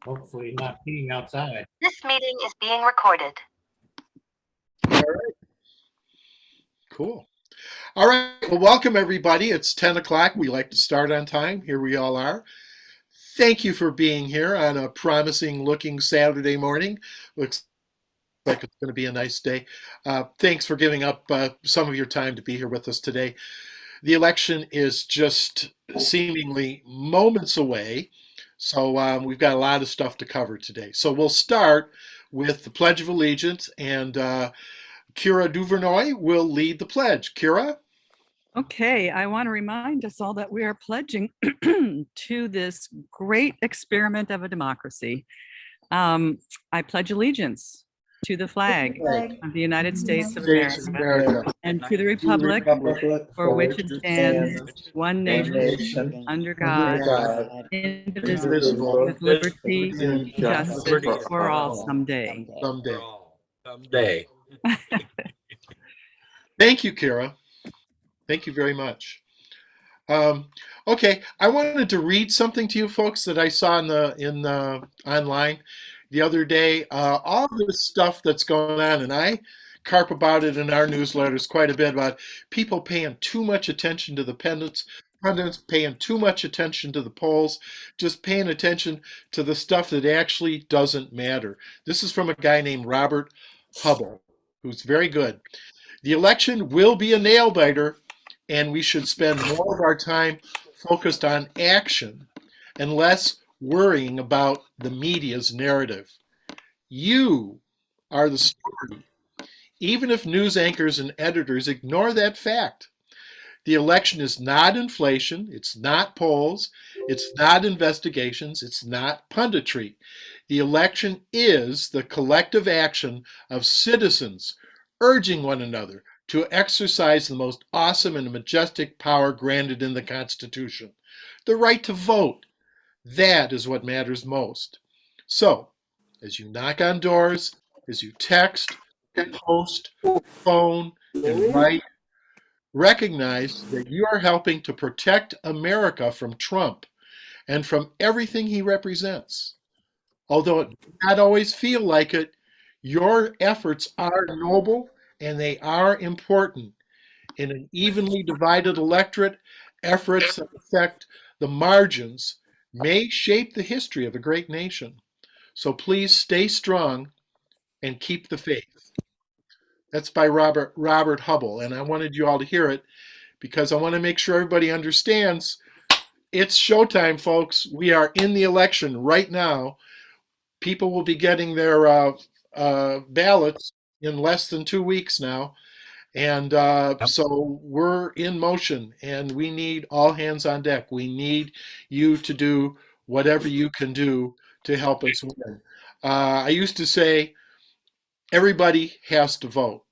Hopefully not peeing outside. This meeting is being recorded. All right. Cool. All right. Well, welcome everybody. It's 10 o'clock. We like to start on time. Here we all are. Thank you for being here on a promising looking Saturday morning. Looks like it's going to be a nice day. Thanks for giving up some of your time to be here with us today. The election is just seemingly moments away. So we've got a lot of stuff to cover today. So we'll start with the Pledge of Allegiance, and Kyra Duvernay will lead the pledge. Kyra? Okay, I want to remind us all that we are pledging to this great experiment of a democracy. I pledge allegiance to the flag of the United States of America and to the republic for which it stands, one nation, under God, indivisible, with liberty and justice for all someday. Someday. Thank you, Kyra. Thank you very much. Okay, I wanted to read something to you folks that I saw in online the other day. All this stuff that's going on, and I carp about it in our newsletters quite a bit about people paying too much attention to the pundits, paying too much attention to the polls, just paying attention to the stuff that actually doesn't matter. This is from a guy named Robert Hubble, who's very good. The election will be a nail biter, and we should spend more of our time focused on action and less worrying about the media's narrative. You are the story, even if news anchors and editors ignore that fact. The election is not inflation, it's not polls, it's not investigations, it's not punditry. The election is the collective action of citizens urging one another to exercise the most awesome and majestic power granted in the Constitution, the right to vote. That is what matters most. So, as you knock on doors, as you text, post, phone, and write, recognize that you are helping to protect America from Trump and from everything he represents. Although it may not always feel like it, your efforts are noble and they are important. In an evenly divided electorate, efforts that affect the margins may shape the history of a great nation. So please stay strong and keep the faith. That's by Robert Hubble, and I wanted you all to hear it because I want to make sure everybody understands it's showtime, folks. We are in the election right now. People will be getting their ballots in less than 2 weeks now. And so we're in motion, and we need all hands on deck. We need you to do whatever you can do to help us win. I used to say everybody has to vote,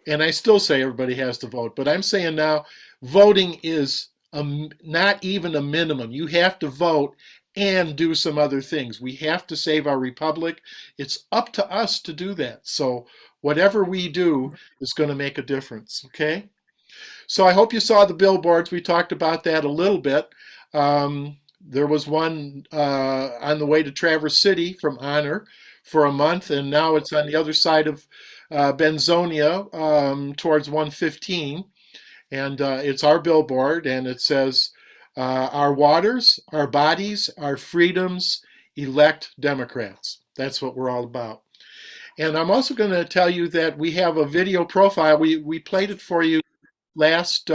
and I still say everybody has to vote, but I'm saying now voting is not even a minimum. You have to vote and do some other things. We have to save our republic. It's up to us to do that. So whatever we do is going to make a difference, okay? So I hope you saw the billboards. We talked about that a little bit. There was one on the way to Traverse City from Honor for a month, and now it's on the other side of Benzonia towards 115. And it's our billboard, and it says, our waters, our bodies, our freedoms, elect Democrats. That's what we're all about. And I'm also going to tell you that we have a video profile. We played it for you last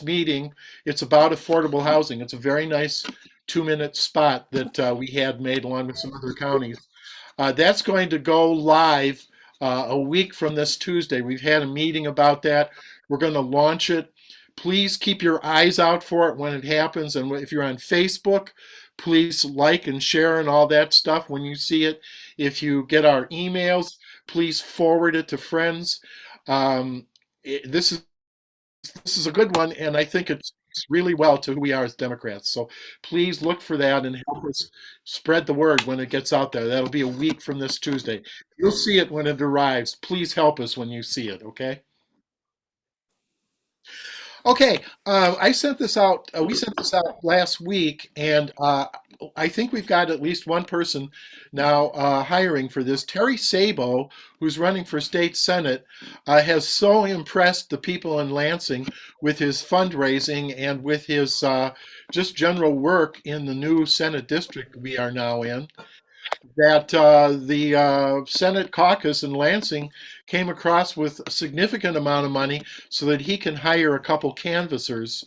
meeting. It's about affordable housing. It's a very nice 2-minute spot that we had made along with some other counties. That's going to go live a week from this Tuesday. We've had a meeting about that. We're going to launch it. Please keep your eyes out for it when it happens. And if you're on Facebook, please like and share and all that stuff when you see it. If you get our emails, please forward it to friends. This is a good one, and I think it speaks really well to who we are as Democrats. So please look for that and help us spread the word when it gets out there. That'll be a week from this Tuesday. You'll see it when it arrives. Please help us when you see it, okay? Okay, I sent this out. We sent this out last week, and I think we've got at least one person now hiring for this. Terry Sabo, who's running for state senate, has so impressed the people in Lansing with his fundraising and with his just general work in the new Senate district we are now in, that the Senate caucus in Lansing came across with a significant amount of money so that he can hire a couple canvassers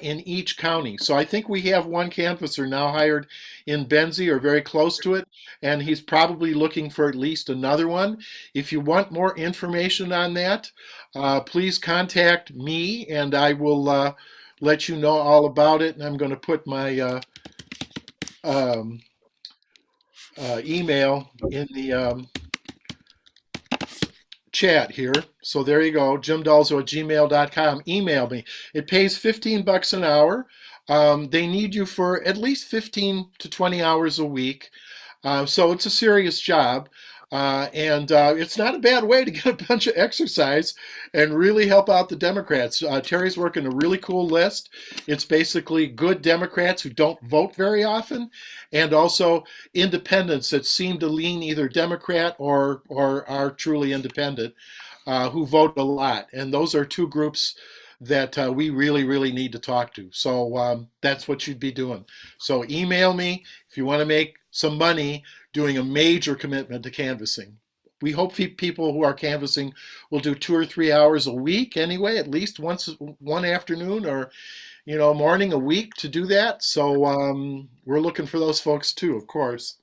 in each county. So I think we have one canvasser now hired in Benzie or very close to it, and he's probably looking for at least another one. If you want more information on that, please contact me and I will let you know all about it. And I'm going to put my um, email in the chat here. So there you go, jimdalzo@gmail.com. Email me. It pays $15 an hour. They need you for at least 15 to 20 hours a week. So it's a serious job. And it's not a bad way to get a bunch of exercise and really help out the Democrats. Terry's working a really cool list. It's basically good Democrats who don't vote very often, and also independents that seem to lean either Democrat or are truly independent, who vote a lot. And those are two groups that we really, really need to talk to. So that's what you'd be doing. So email me if you want to make some money doing a major commitment to canvassing. We hope people who are canvassing will do 2 or 3 hours a week anyway, at least one afternoon or morning a week to do that. So we're looking for those folks too, of course.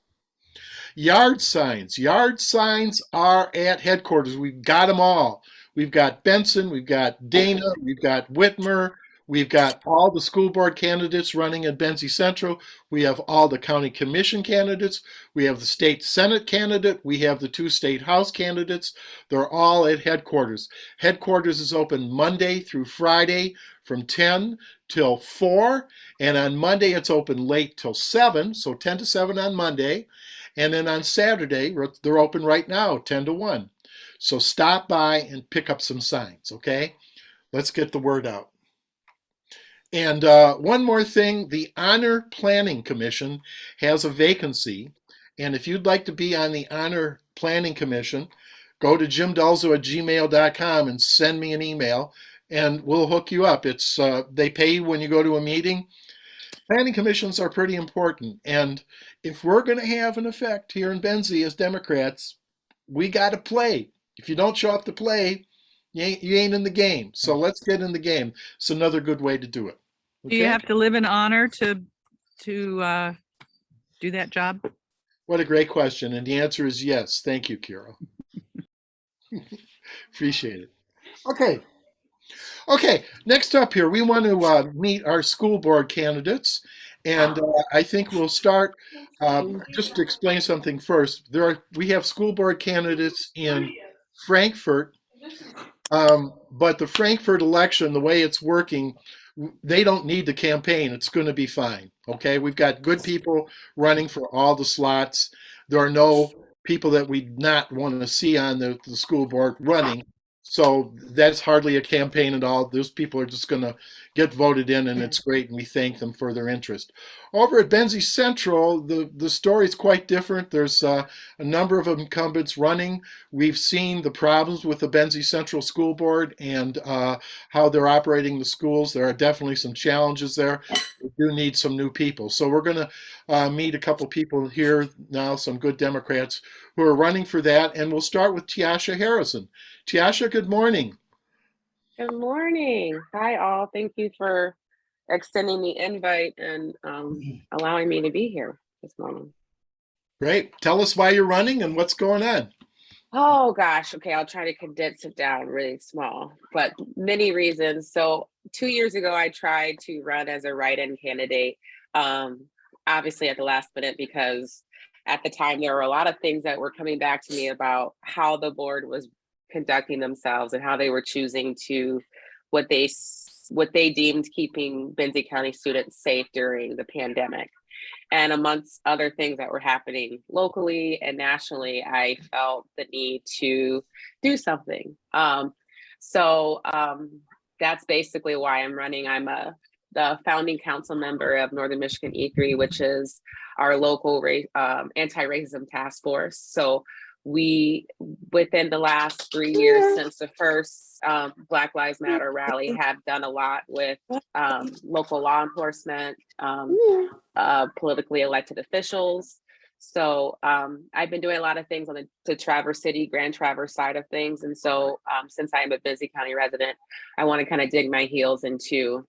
Yard signs. Yard signs are at headquarters. We've got them all. We've got Benson, we've got Dana, we've got Whitmer, we've got all the school board candidates running at Benzie Central. We have all the county commission candidates. We have the state senate candidate. We have the 2 state house candidates. They're all at headquarters. Headquarters is open Monday through Friday from 10 till 4. And on Monday, it's open late till 7. So 10 to 7 on Monday. And then on Saturday, they're open right now, 10 to 1. So stop by and pick up some signs, okay? Let's get the word out. And one more thing, the Honor Planning Commission has a vacancy. And if you'd like to be on the Honor Planning Commission, go to jimdalzo@gmail.com and send me an email and we'll hook you up. It's they pay you when you go to a meeting. Planning commissions are pretty important. And if we're going to have an effect here in Benzie as Democrats, we got to play. If you don't show up to play, you ain't in the game. So let's get in the game. It's another good way to do it. Do you have to live in honor to do that job? What a great question. And the answer is yes. Thank you, Kyra. Appreciate it. Okay, next up here, we want to meet our school board candidates. And I think we'll start, just to explain something first. We have school board candidates in Frankfort, but the Frankfort election, the way it's working, they don't need to campaign. It's going to be fine. Okay, we've got good people running for all the slots. There are no people that we not want to see on the school board running. So that's hardly a campaign at all. Those people are just going to get voted in, and it's great, and we thank them for their interest. Over at Benzie Central, the story is quite different. There's a number of incumbents running. We've seen the problems with the Benzie Central School Board and how they're operating the schools. There are definitely some challenges there. We do need some new people. So we're going to meet a couple people here now, some good Democrats who are running for that, and we'll start with Tiasha Harrison. Tiasha, good morning. Good morning. Hi, all. Thank you for extending the invite and allowing me to be here this morning. Great. Tell us why you're running and what's going on. Oh, gosh. Okay, I'll try to condense it down really small, but many reasons. So 2 years ago, I tried to run as a write-in candidate, obviously at the last minute, because at the time, there were a lot of things that were coming back to me about how the board was conducting themselves and how they were choosing to what they deemed keeping Benzie County students safe during the pandemic. And amongst other things that were happening locally and nationally, I felt the need to do something. So that's basically why I'm running. I'm the founding council member of Northern Michigan E3, which is our local anti-racism task force. So we, within the last 3 years since the first Black Lives Matter rally, have done a lot with local law enforcement, politically elected officials. So I've been doing a lot of things on the Traverse City, Grand Traverse side of things. And so since I'm a Benzie County resident, I want to kind of dig my heels into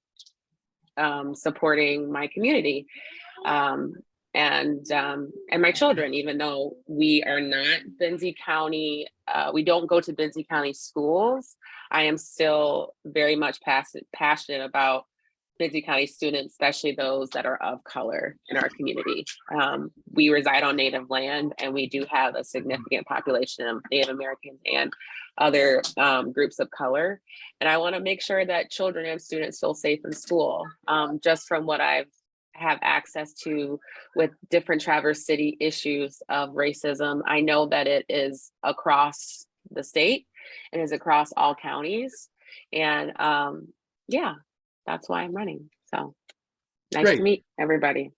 supporting my community and my children, even though we are not Benzie County, we don't go to Benzie County schools. I am still very much passionate about Benzie County students, especially those that are of color in our community. We reside on Native land, and we do have a significant population of Native Americans and other groups of color. And I want to make sure that children and students feel safe in school. Just from what I've have access to with different Traverse City issues of racism, I know that it is across the state and is across all counties. And yeah, that's why I'm running. So nice Great. to meet everybody.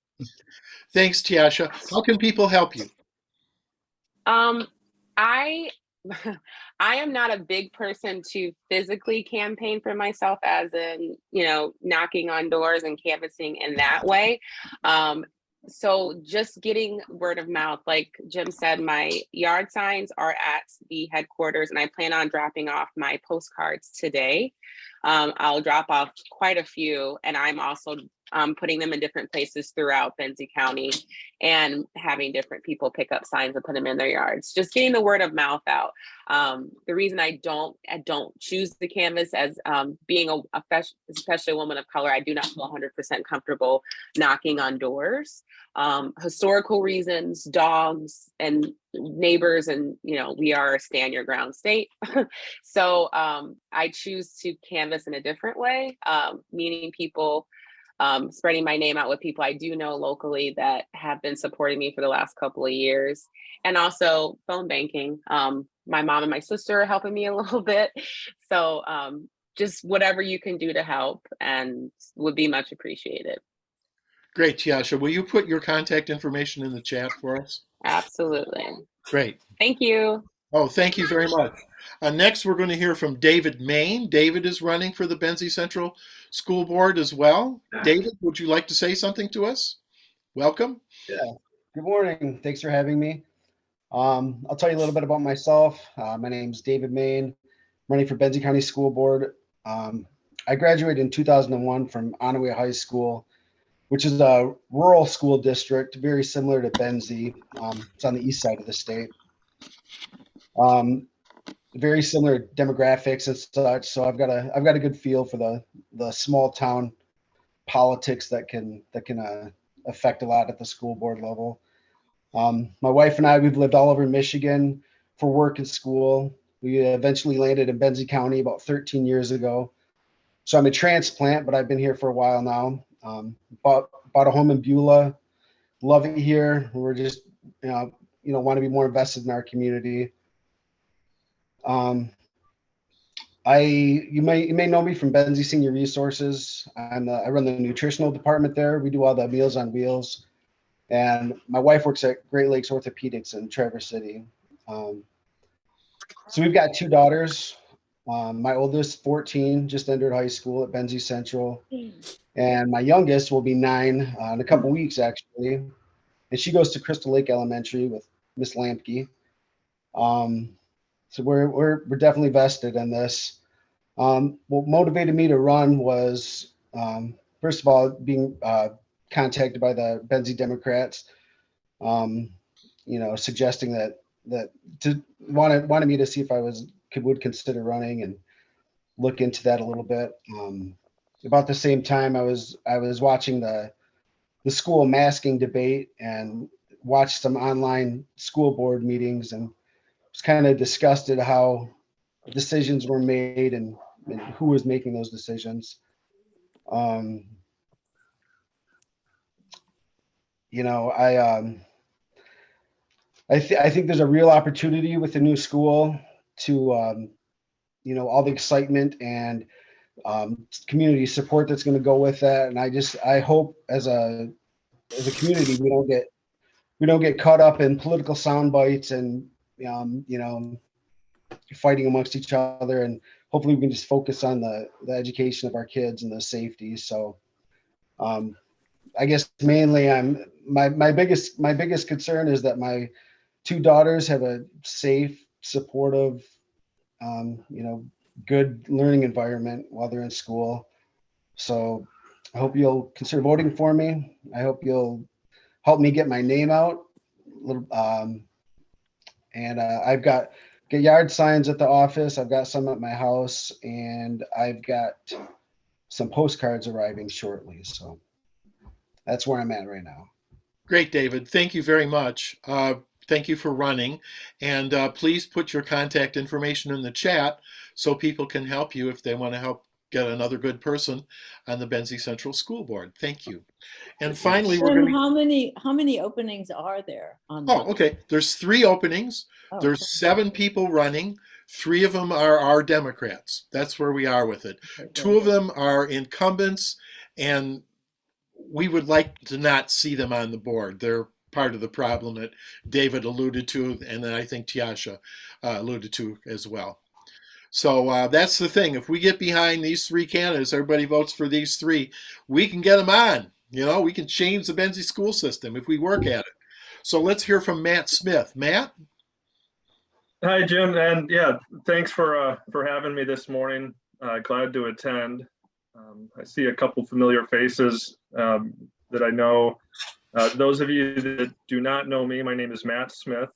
Thanks, Tiasha. How can people help you? I I am not a big person to physically campaign for myself, as in, knocking on doors and canvassing in that way. So just getting word of mouth, like Jim said, my yard signs are at the headquarters, and I plan on dropping off my postcards today. I'll drop off quite a few, and I'm also putting them in different places throughout Benzie County and having different people pick up signs and put them in their yards. Just getting the word of mouth out. The reason I don't choose the canvas, as being especially a woman of color, I do not feel 100% comfortable knocking on doors. Historical reasons, dogs and neighbors, and we are a stand your ground state. So I choose to canvas in a different way, meaning people, spreading my name out with people I do know locally that have been supporting me for the last couple of years, and also phone banking. My mom and my sister are helping me a little bit. So just whatever you can do to help and would be much appreciated. Great, Tiasha. Will you put your contact information in the chat for us? Absolutely. Great. Thank you. Oh, thank you very much. Next, we're going to hear from David Main. David is running for the Benzie Central School Board as well. David, would you like to say something to us? Welcome. Yeah. Good morning. Thanks for having me. I'll tell you a little bit about myself. My name is David Main. I'm running for Benzie County School Board. I graduated in 2001 from Onaway High School, which is a rural school district, very similar to Benzie. It's on the east side of the state. Very similar demographics and such. So I've got a good feel for the small town politics that can affect a lot at the school board level. My wife and I, we've lived all over Michigan for work and school. We eventually landed in Benzie County about 13 years ago. So I'm a transplant, but I've been here for a while now. Bought a home in Beulah. Love it here. We're just, want to be more invested in our community. You may know me from Benzie Senior Resources. I run the nutritional department there. We do all the Meals on Wheels, and my wife works at Great Lakes Orthopedics in Traverse City. So we've got two daughters. My oldest, 14, just entered high school at Benzie Central, and my youngest will be 9 in a couple weeks actually, and she goes to Crystal Lake Elementary with Miss Lampke. So we're definitely vested in this. What motivated me to run was, first of all, being contacted by the Benzie Democrats, suggesting that wanted me to see if I would consider running and look into that a little bit. About the same time, I was watching the school masking debate and watched some online school board meetings, and was kind of disgusted how decisions were made and who was making those decisions. I think there's a real opportunity with the new school to, all the excitement and community support that's going to go with that. And I hope as a community, we don't get caught up in political sound bites and, fighting amongst each other. And hopefully we can just focus on the education of our kids and the safety. So, I guess mainly my biggest concern is that my two daughters have a safe, supportive, good learning environment while they're in school. So I hope you'll consider voting for me. I hope you'll help me get my name out. I've got yard signs at the office. I've got some at my house, and I've got some postcards arriving shortly. So that's where I'm at right now. Great, David. Thank you very much. Thank you for running. And please put your contact information in the chat so people can help you if they want to help get another good person on the Benzie Central School Board. Thank you. And finally, we're going to. How many openings are there on? Oh, okay. There's 3 openings. Oh, There's 7 people running. 3 of them are our Democrats. That's where we are with it. okay, 2 of them are incumbents, and we would like to not see them on the board. They're part of the problem that David alluded to, and then I think Tiasha alluded to as well. So that's the thing. If we get behind these 3 candidates, everybody votes for these 3, we can get them on. We can change the Benzie school system if we work at it. So let's hear from Matt Smith. Matt? Hi, Jim. And yeah, thanks for having me this morning. Glad to attend. I see a couple familiar faces that I know. Those of you that do not know me, my name is Matt Smith.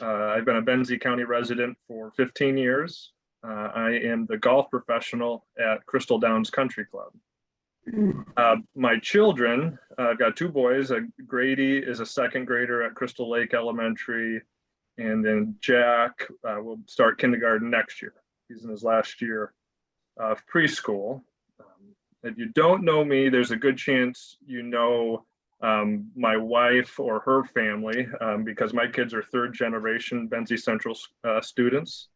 I've been a Benzie County resident for 15 years. I am the golf professional at Crystal Downs Country Club. My children, I've got 2 boys. Grady is a 2nd grader at Crystal Lake Elementary, and then Jack will start kindergarten next year. He's in his last year of preschool. If you don't know me, there's a good chance you know my wife or her family, because my kids are 3rd generation Benzie Central students.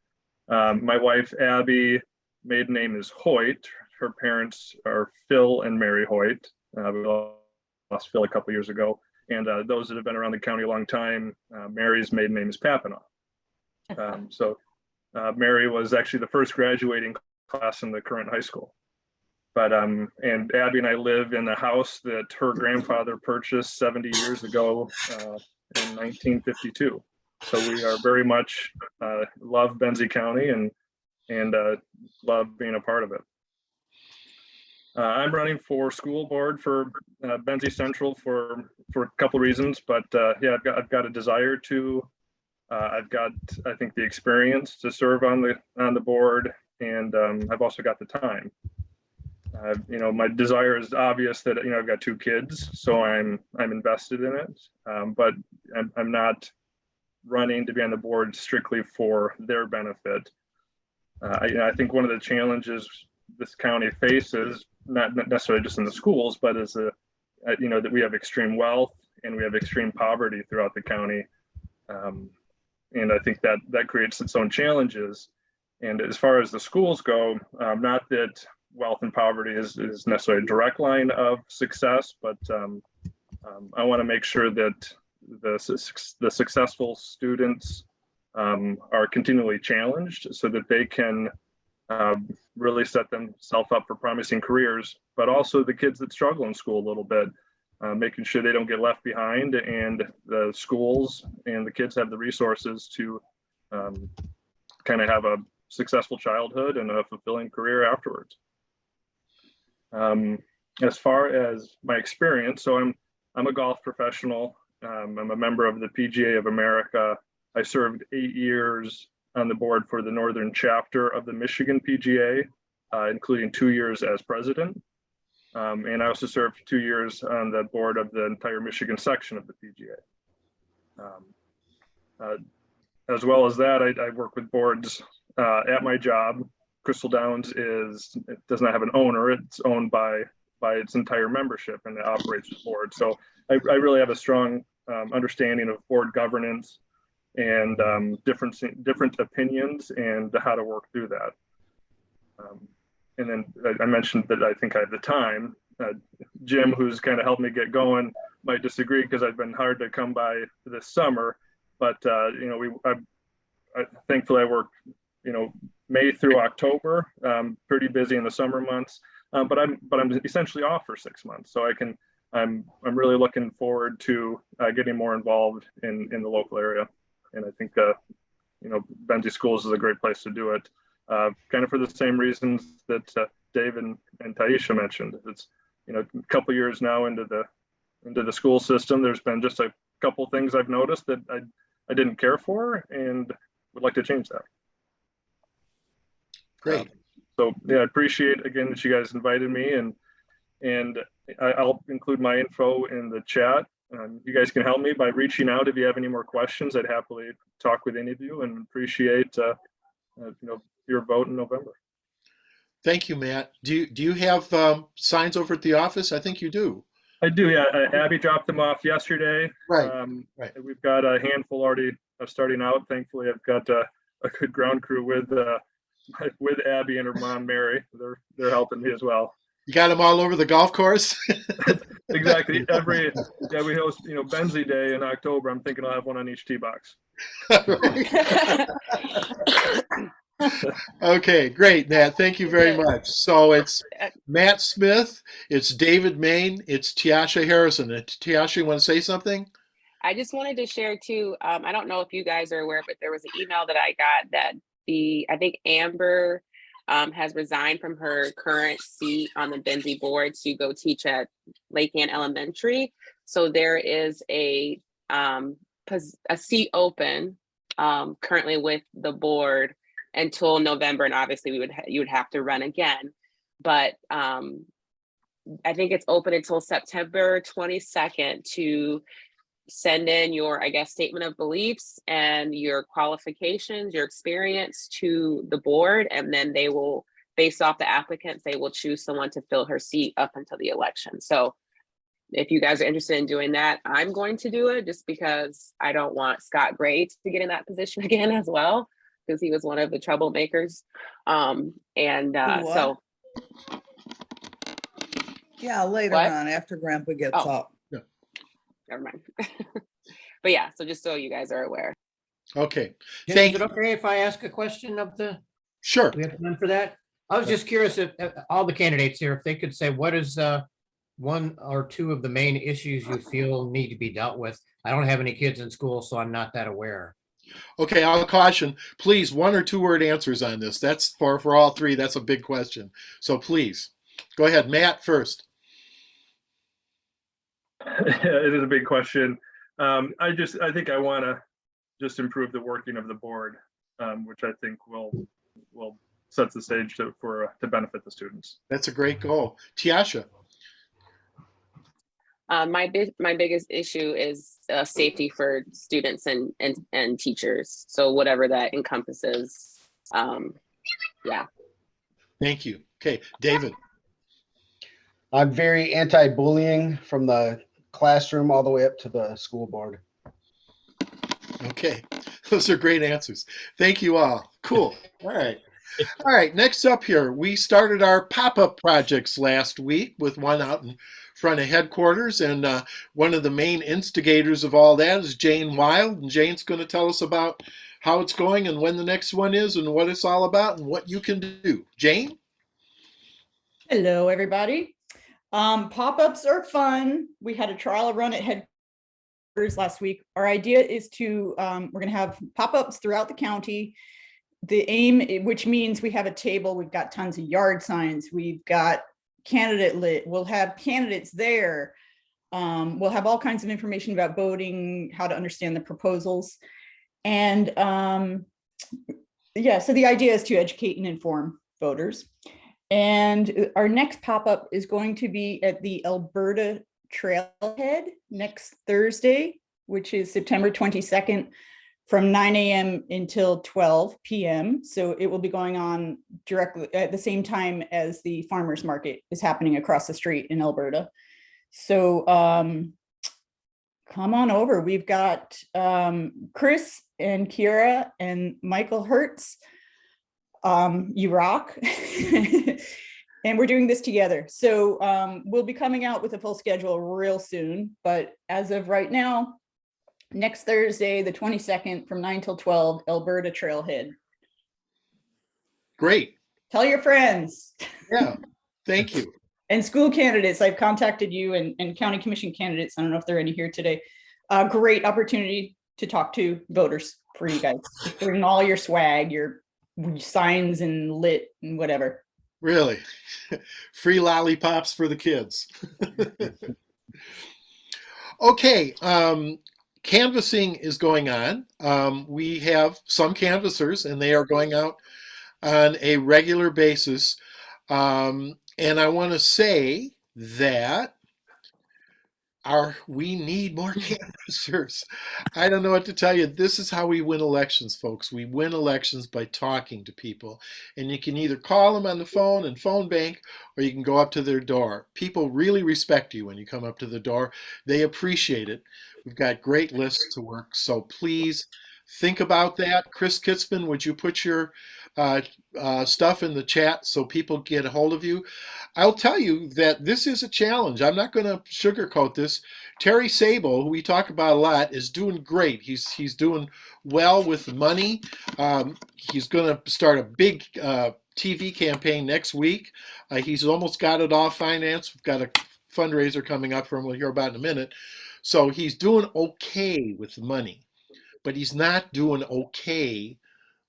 My wife, Abby, maiden name is Hoyt. Her parents are Phil and Mary Hoyt. We lost Phil a couple years ago. And those that have been around the county a long time, Mary's maiden name is Papanoff. Mary was actually the first graduating class in the current high school. But and Abby and I live in the house that her grandfather purchased 70 years ago in 1952. So we are very much love Benzie County and love being a part of it. I'm running for school board for Benzie Central for a couple reasons, but yeah, I've got a desire to. I've got, I think, the experience to serve on the board, and I've also got the time. My desire is obvious that I've got 2 kids, so I'm invested in it, but I'm not running to be on the board strictly for their benefit. I think one of the challenges this county faces, not necessarily just in the schools, but is that we have extreme wealth and we have extreme poverty throughout the county, and I think that creates its own challenges. And as far as the schools go, not that wealth and poverty is necessarily a direct line of success, but I want to make sure that the successful students are continually challenged so that they can really set themselves up for promising careers, but also the kids that struggle in school a little bit, making sure they don't get left behind, and the schools and the kids have the resources to kind of have a successful childhood and a fulfilling career afterwards. As far as my experience, so I'm a golf professional. I'm a member of the PGA of America. I served 8 years on the board for the northern chapter of the Michigan PGA, including 2 years as president. And I also served 2 years on the board of the entire Michigan section of the PGA. As well as that, I work with boards at my job. Crystal Downs does not have an owner. It's owned by its entire membership, and it operates the board. So I really have a strong understanding of board governance and different opinions and how to work through that. then I mentioned that I think I have the time. Jim, who's kind of helped me get going, might disagree because I've been hard to come by this summer. But thankfully I work, May through October, pretty busy in the summer months. But I'm essentially off for 6 months, so I'm really looking forward to getting more involved in the local area. And I think Benzie Schools is a great place to do it, kind of for the same reasons that Dave and Taisha mentioned. It's a couple years now into the school system. There's been just a couple things I've noticed that I didn't care for and would like to change that. Great. So yeah, I appreciate again that you guys invited me, and I'll include my info in the chat. You guys can help me by reaching out if you have any more questions. I'd happily talk with any of you, and appreciate your vote in November. Thank you, Matt. Do you have signs over at the office? I think you do. I do, yeah. Abby dropped them off yesterday. Right. Right. We've got a handful already starting out. Thankfully, I've got a good ground crew with Abby and her mom Mary. They're helping me as well. You got them all over the golf course. Exactly. We host Benzie Day in October. I'm thinking I'll have one on each tee box. Okay, great, Matt. Thank you very much. So it's Matt Smith, it's David Main, it's Tiasha Harrison. And Tiasha, you want to say something? I just wanted to share too. I don't know if you guys are aware, but there was an email that I got that I think Amber has resigned from her current seat on the Benzie board to go teach at Lake Ann Elementary. So there is a seat open currently with the board until November, and obviously you would have to run again. But I think it's open until September 22nd to send in your, statement of beliefs and your qualifications, your experience to the board, and then they will, based off the applicants, they will choose someone to fill her seat up until the election. So if you guys are interested in doing that, I'm going to do it just because I don't want Scott Gray to get in that position again as well, because he was one of the troublemakers. So. Yeah, later on after Grandpa gets up. Never mind. But yeah, so just so you guys are aware. Okay. Jim, is it okay if I ask a question of the? Sure. We have time for that. I was just curious if all the candidates here, if they could say what is one or two of the main issues you feel need to be dealt with. I don't have any kids in school, so I'm not that aware. Okay, I'll caution, please, 1 or 2 word answers on this. That's for all three. That's a big question. So please, go ahead. Matt first. It is a big question. I think I want to just improve the working of the board, which I think will set the stage to benefit the students. That's a great goal. Tiasha. My biggest issue is safety for students and teachers. So whatever that encompasses. Yeah. Thank you. Okay, David. I'm very anti-bullying from the classroom all the way up to the school board. Okay, those are great answers. Thank you all. Cool. All right. All right, next up here, we started our pop-up projects last week with one out in front of headquarters, and one of the main instigators of all that is Jane Wild, and Jane's going to tell us about how it's going and when the next one is and what it's all about and what you can do. Jane? Hello, everybody. Pop-ups are fun. We had a trial run at headquarters last week. Our idea is to, we're going to have pop-ups throughout the county. The aim, which means we have a table, we've got tons of yard signs, we've got candidate lit, we'll have candidates there. We'll have all kinds of information about voting, how to understand the proposals. And yeah, so the idea is to educate and inform voters. And our next pop-up is going to be at the Alberta Trailhead next Thursday, which is September 22nd from 9 a.m. until 12 p.m. So it will be going on directly at the same time as the farmers market is happening across the street in Alberta. So come on over. We've got Chris and Kyra and Michael Hertz You rock. And we're doing this together. So we'll be coming out with a full schedule real soon. But as of right now, next Thursday, the 22nd from 9 till 12, Alberta Trailhead. Great. Tell your friends. Yeah. Thank you. And school candidates, I've contacted you and county commission candidates. I don't know if there are any here today. Great opportunity to talk to voters for you guys. Bring all your swag, your signs and lit and whatever. Really. Free lollipops for the kids. Okay. Canvassing is going on. We have some canvassers and they are going out on a regular basis. And I want to say that we need more canvassers. I don't know what to tell you. This is how we win elections, folks. We win elections by talking to people. And you can either call them on the phone and phone bank, or you can go up to their door. People really respect you when you come up to the door. They appreciate it. We've got great lists to work. So please think about that. Chris Kitzman, would you put your stuff in the chat so people get a hold of you? I'll tell you that this is a challenge. I'm not going to sugarcoat this. Terry Sabo, who we talk about a lot, is doing great. He's doing well with money. He's going to start a big TV campaign next week. He's almost got it all financed. We've got a fundraiser coming up for him. We'll hear about in a minute. So he's doing okay with money, but he's not doing okay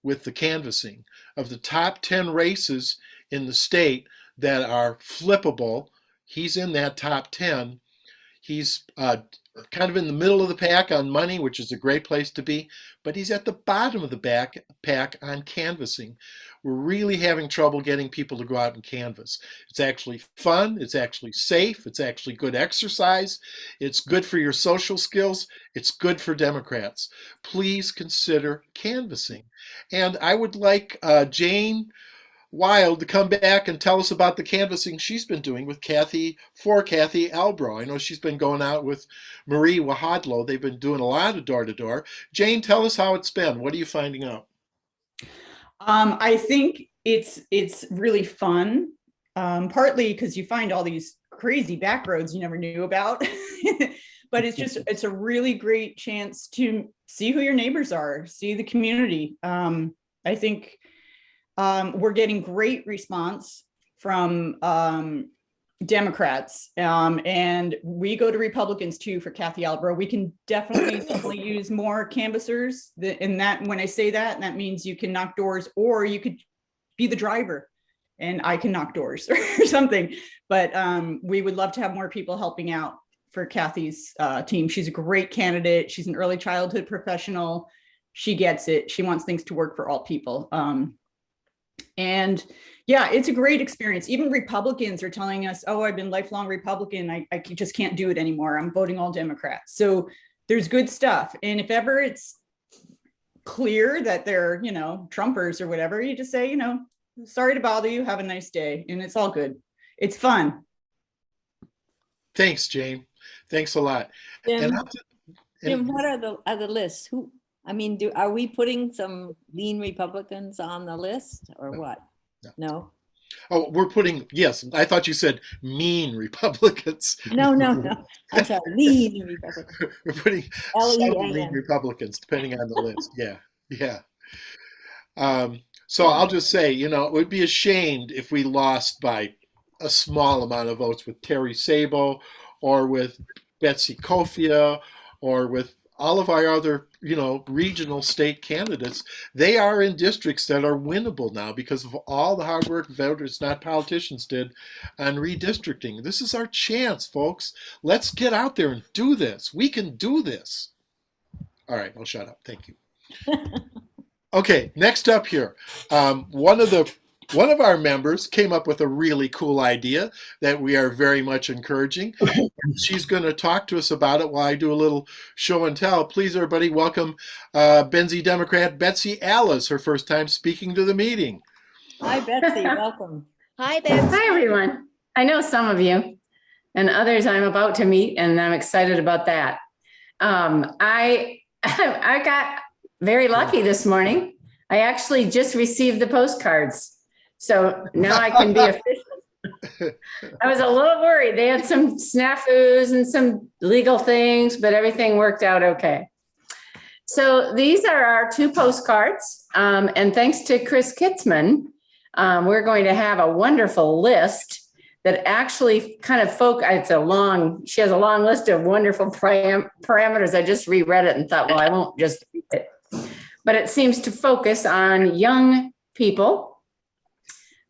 with the canvassing. Of the top 10 races in the state that are flippable, he's in that top 10. He's kind of in the middle of the pack on money, which is a great place to be, but he's at the bottom of the pack on canvassing. We're really having trouble getting people to go out and canvass. It's actually fun, it's actually safe, it's actually good exercise, it's good for your social skills, it's good for Democrats. Please consider canvassing. And I would like Jane Wild to come back and tell us about the canvassing she's been doing with Kathy Albro. I know she's been going out with Marie Wahadlo. They've been doing a lot of door-to-door. Jane, tell us how it's been. What are you finding out? I think it's really fun, partly because you find all these crazy back roads you never knew about, but it's a really great chance to see who your neighbors are, see the community. I think we're getting great response from Democrats, and we go to Republicans too for Kathy Albro. We can definitely use more canvassers. And that, when I say that, that means you can knock doors, or you could be the driver and I can knock doors or something. But we would love to have more people helping out for Kathy's team. She's a great candidate. She's an early childhood professional. She gets it. She wants things to work for all people. And yeah, it's a great experience. Even Republicans are telling us, oh, I've been lifelong Republican. I just can't do it anymore. I'm voting all Democrats. So there's good stuff. And if ever it's clear that they're, Trumpers or whatever, you just say, sorry to bother you. Have a nice day. And it's all good. It's fun. Thanks, Jane. Thanks a lot. Jim, what are the lists? Are we putting some lean Republicans on the list or what? No. Oh, we're putting, yes, I thought you said mean Republicans. No. I'm sorry, lean Republicans. We're putting some lean Republicans, depending on the list. Yeah. So I'll just say, it would be ashamed if we lost by a small amount of votes with Terry Sabo or with Betsy Kofia or with all of our other, regional state candidates. They are in districts that are winnable now because of all the hard work voters, not politicians, did on redistricting. This is our chance, folks. Let's get out there and do this. We can do this. All right, I'll shut up. Thank you. Okay, next up here, one of our members came up with a really cool idea that we are very much encouraging. She's going to talk to us about it while I do a little show and tell. Please, everybody, welcome Benzie Democrat Betsy Alice, her first time speaking to the meeting. Hi, Betsy. Welcome. Hi, Betsy. Hi, everyone. I know some of you and others I'm about to meet, and I'm excited about that. I got very lucky this morning. I actually just received the postcards. So now I can be official. I was a little worried. They had some snafus and some legal things, but everything worked out okay. So these are our 2 postcards. And thanks to Chris Kitzman, we're going to have a wonderful list that actually kind of she has a long list of wonderful parameters. I just reread it and thought, well, I won't just read it. But it seems to focus on young people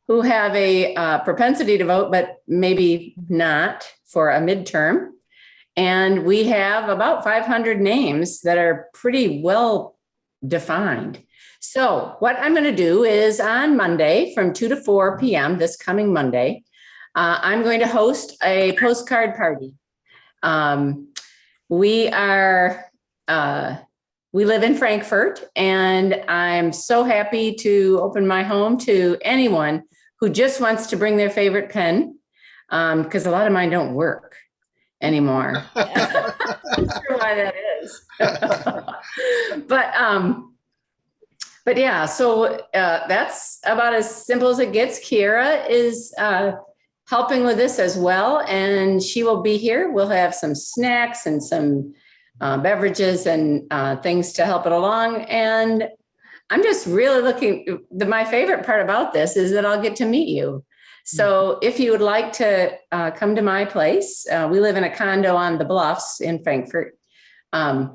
who have a propensity to vote, but maybe not for a midterm. And we have about 500 names that are pretty well defined. So what I'm going to do is on Monday from 2 to 4 p.m. this coming Monday, I'm going to host a postcard party. We live in Frankfurt, and I'm so happy to open my home to anyone who just wants to bring their favorite pen, because a lot of mine don't work anymore. I'm not sure why that is. But yeah, so that's about as simple as it gets. Kyra is helping with this as well, and she will be here. We'll have some snacks and some beverages and things to help it along. And I'm just really my favorite part about this is that I'll get to meet you. So if you would like to come to my place, we live in a condo on the Bluffs in Frankfurt. And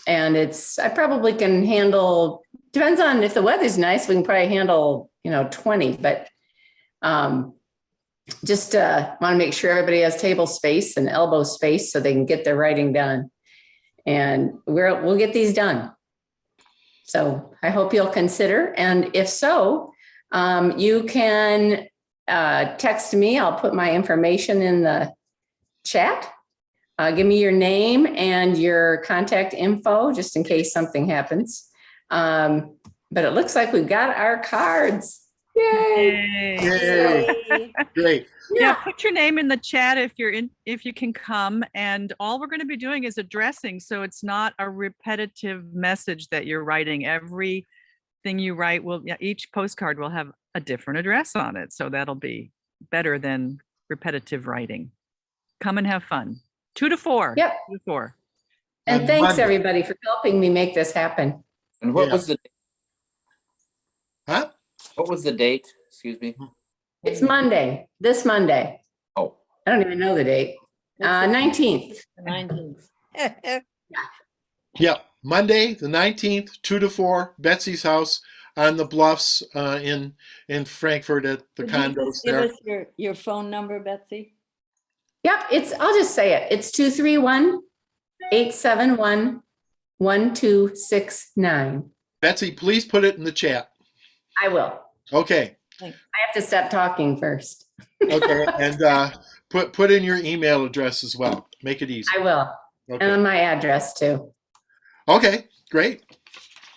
I probably can handle, depends on if the weather's nice, we can probably handle, 20, but just want to make sure everybody has table space and elbow space so they can get their writing done. And we'll get these done. So I hope you'll consider. And if so, you can text me. I'll put my information in the chat. Give me your name and your contact info just in case something happens. But it looks like we've got our cards. Yay! Yay. Great. Yeah, put your name in the chat if you can come. And all we're going to be doing is addressing. So it's not a repetitive message that you're writing. Everything you write each postcard will have a different address on it. So that'll be better than repetitive writing. Come and have fun. 2 to 4. Yep. 2 to 4. And thanks everybody for helping me make this happen. And what was the Huh? What was the date? Excuse me. It's Monday, this Monday. Oh. I don't even know the date. 19th. 19th. Yeah, Monday, the 19th, 2 to 4, Betsy's house on the Bluffs in Frankfurt at the Could you condos just give there. us your phone number, Betsy? Yep, I'll just say it. It's 231-871-1269. Betsy, please put it in the chat. I will. Okay. I have to stop talking first. Okay, and put in your email address as well. Make it easy. I will. Okay. And my address too. Okay, great.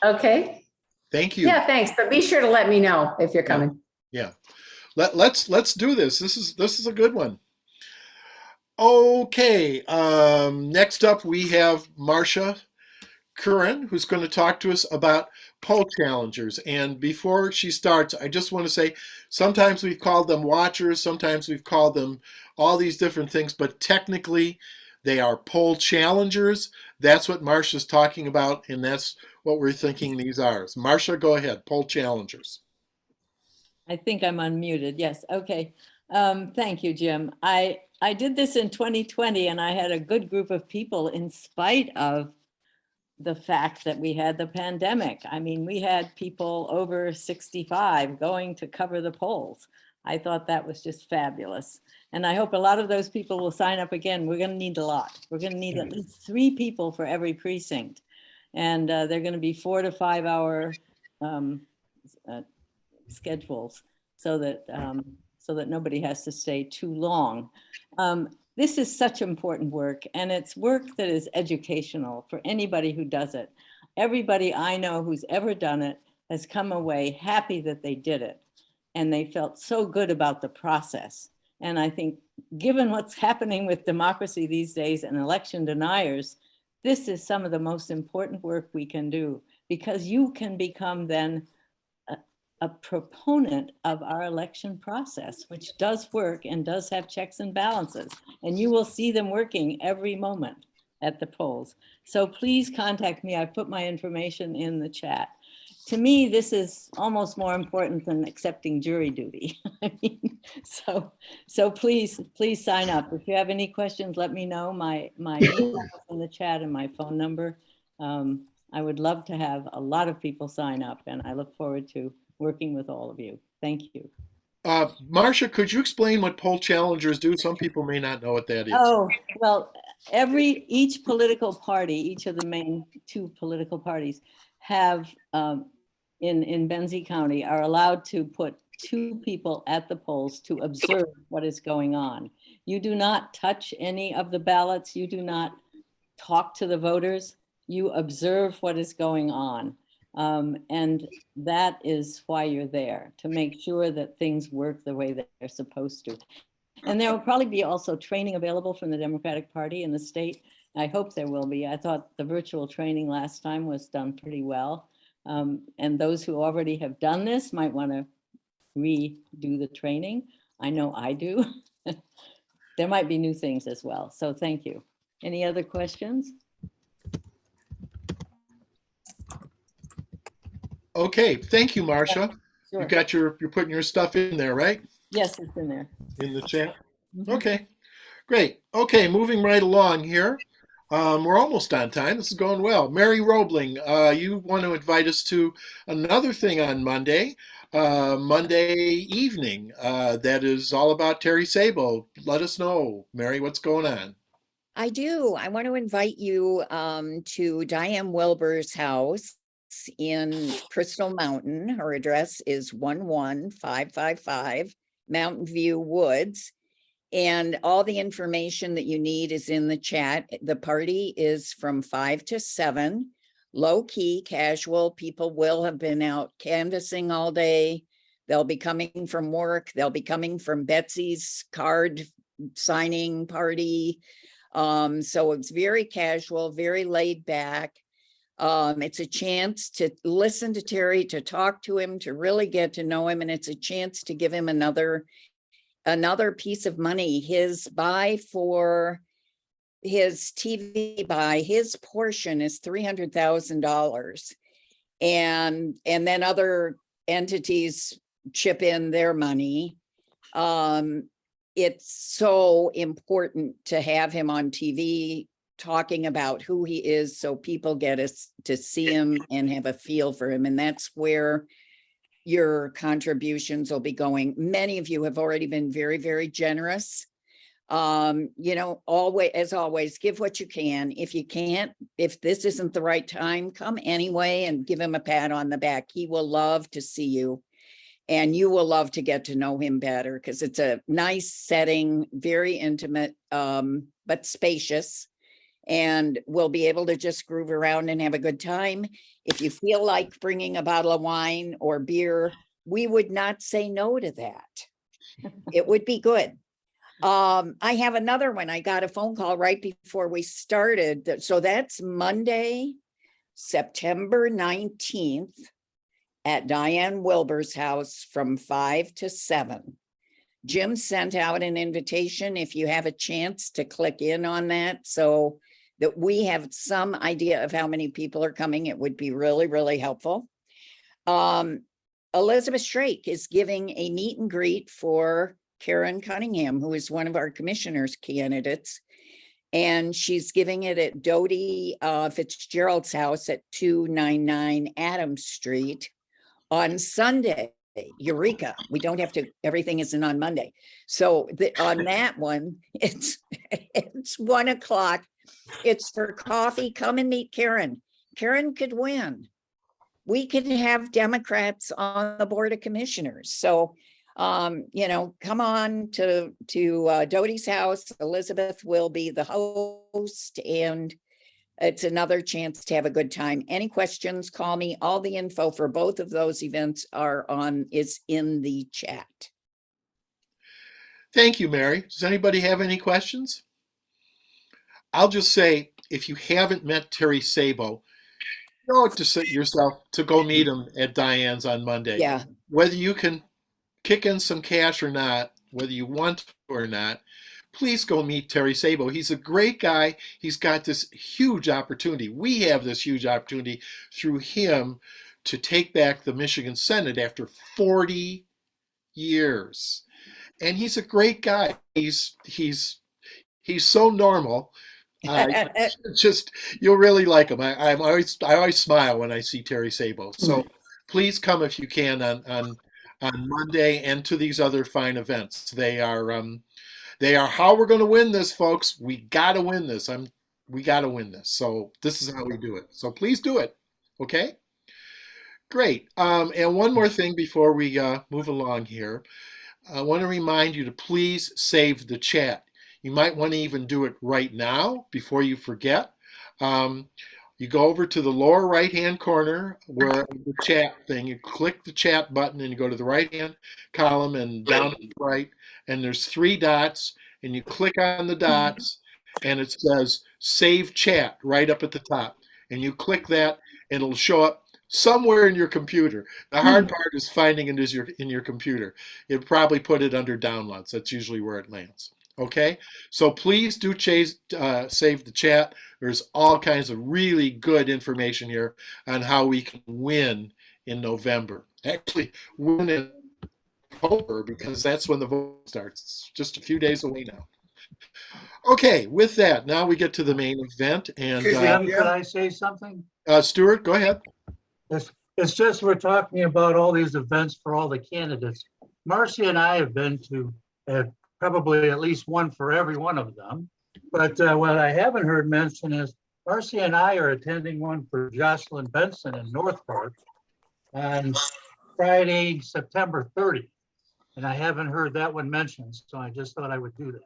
Okay. Thank you. Yeah, thanks. But be sure to let me know if you're coming. Yeah. Let's do this. This is a good one. Okay. Next up we have Marcia Curran, who's going to talk to us about poll challengers. And before she starts, I just want to say sometimes we've called them watchers, sometimes we've called them all these different things, but technically they are poll challengers. That's what Marcia's talking about, and that's what we're thinking these are. So Marcia, go ahead. Poll challengers. I think I'm unmuted. Yes. Okay. Thank you, Jim. I did this in 2020, and I had a good group of people in spite of the fact that we had the pandemic. I mean, we had people over 65 going to cover the polls. I thought that was just fabulous. And I hope a lot of those people will sign up again. We're going to need a lot. We're going to need at least 3 people for every precinct. And they're going to be 4 to 5 hour schedules so that nobody has to stay too long. This is such important work, and it's work that is educational for anybody who does it. Everybody I know who's ever done it has come away happy that they did it, and they felt so good about the process. And I think given what's happening with democracy these days and election deniers, this is some of the most important work we can do, because you can become then a proponent of our election process, which does work and does have checks and balances. And you will see them working every moment at the polls. So please contact me. I put my information in the chat. To me, this is almost more important than accepting jury duty. I mean, so please sign up. If you have any questions, let me know. My email is in the chat and my phone number. I would love to have a lot of people sign up, and I look forward to working with all of you. Thank you. Marcia, could you explain what poll challengers do? Some people may not know what that is. Oh, well, each political party, each of the main two political parties have in Benzie County are allowed to put 2 people at the polls to observe what is going on. You do not touch any of the ballots. You do not talk to the voters. You observe what is going on. And that is why you're there, to make sure that things work the way that they're supposed to. And there will probably be also training available from the Democratic Party in the state. I hope there will be. I thought the virtual training last time was done pretty well. And those who already have done this might want to redo the training. I know I do. There might be new things as well. So thank you. Any other questions? Okay, thank you, Marcia. Sure. You got you're putting your stuff in there, right? Yes, it's in there. In the chat. Mhm. Okay, great. Okay, moving right along here. We're almost on time. This is going well. Mary Roebling, you want to invite us to another thing on Monday, Monday evening. That is all about Terry Sabo. Let us know, Mary, what's going on. I do. I want to invite you to Diane Wilbur's house in Crystal Mountain. Her address is 11555 Mountain View Woods. And all the information that you need is in the chat. The party is from 5 to 7, low key, casual. People will have been out canvassing all day. They'll be coming from work. They'll be coming from Betsy's card signing party. So it's very casual, very laid back. It's a chance to listen to Terry, to talk to him, to really get to know him. And it's a chance to give him another piece of money. His buy for his TV buy, his portion is $300,000. And then other entities chip in their money. It's so important to have him on TV talking about who he is so people get to see him and have a feel for him. And that's where your contributions will be going. Many of you have already been very, very generous. Always, as always, give what you can. If you can't, if this isn't the right time, come anyway and give him a pat on the back. He will love to see you. And you will love to get to know him better because it's a nice setting, very intimate, but spacious. And we'll be able to just groove around and have a good time. If you feel like bringing a bottle of wine or beer, we would not say no to that. It would be good. I have another one. I got a phone call right before we started. So that's Monday, September 19th. At Diane Wilbur's house from 5 to 7. Jim sent out an invitation if you have a chance to click in on that so that we have some idea of how many people are coming. It would be really, really helpful. Elizabeth Strake is giving a meet and greet for Karen Cunningham, who is one of our commissioners candidates. And she's giving it at Dodie Fitzgerald's house at 299 Adams Street. On Sunday, Eureka, we don't have to, everything isn't on Monday. So on that one, it's 1 o'clock. It's for coffee. Come and meet Karen. Karen could win. We could have Democrats on the Board of Commissioners. So, come on to Dodie's house. Elizabeth will be the host, and it's another chance to have a good time. Any questions, call me. All the info for both of those events is in the chat. Thank you, Mary. Does anybody have any questions? I'll just say, if you haven't met Terry Sabo, you owe it to set yourself to go meet him at Diane's on Monday. Yeah. whether you can kick in some cash or not, whether you want to or not, please go meet Terry Sabo. He's a great guy. He's got this huge opportunity. We have this huge opportunity through him to take back the Michigan Senate after 40 years. And he's a great guy. He's so normal. Just you'll really like him. I always smile when I see Terry Sabo. So please come if you can on Monday and to these other fine events. They are how we're going to win this, folks. We got to win this. We got to win this. So this is how we do it. So please do it. Okay. Great. And one more thing before we move along here. I want to remind you to please save the chat. You might want to even do it right now before you forget. You go over to the lower right-hand corner where the chat thing, you click the chat button and you go to the right-hand column and down to the right, and there's 3 dots, and you click on the dots and it says save chat right up at the top. And you click that and it'll show up somewhere in your computer. The hard part is finding it in your computer. You'll probably put it under downloads. That's usually where it lands. Okay, so please do save the chat. There's all kinds of really good information here on how we can win in November. Actually, win in October because that's when the vote starts. It's just a few days away now. Okay, with that, now we get to the main event. And could I say something? Stuart, go ahead. It's just we're talking about all these events for all the candidates. Marcy and I have been to probably at least one for every one of them. But what I haven't heard mentioned is Marcy and I are attending one for Jocelyn Benson in North Park on Friday, September 30th. And I haven't heard that one mentioned, so I just thought I would do that.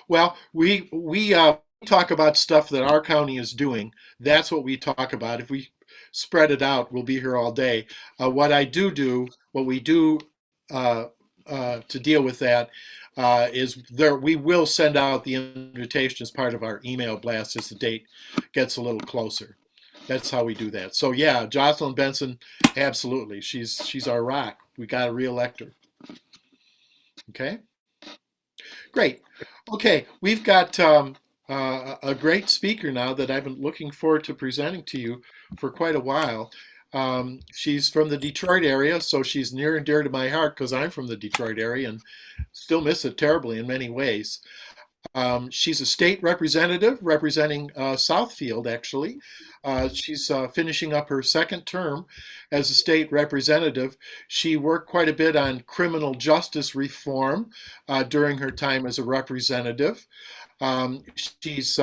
Well, we talk about stuff that our county is doing. That's what we talk about. If we spread it out, we'll be here all day. What we do to deal with that is we will send out the invitation as part of our email blast as the date gets a little closer. That's how we do that. So yeah, Jocelyn Benson, absolutely. She's our rock. We got to reelect her. Okay. Great. Okay, we've got a great speaker now that I've been looking forward to presenting to you for quite a while. She's from the Detroit area, so she's near and dear to my heart because I'm from the Detroit area and still miss it terribly in many ways. She's a state representative representing Southfield, actually. She's finishing up her 2nd term as a state representative. She worked quite a bit on criminal justice reform during her time as a representative. She's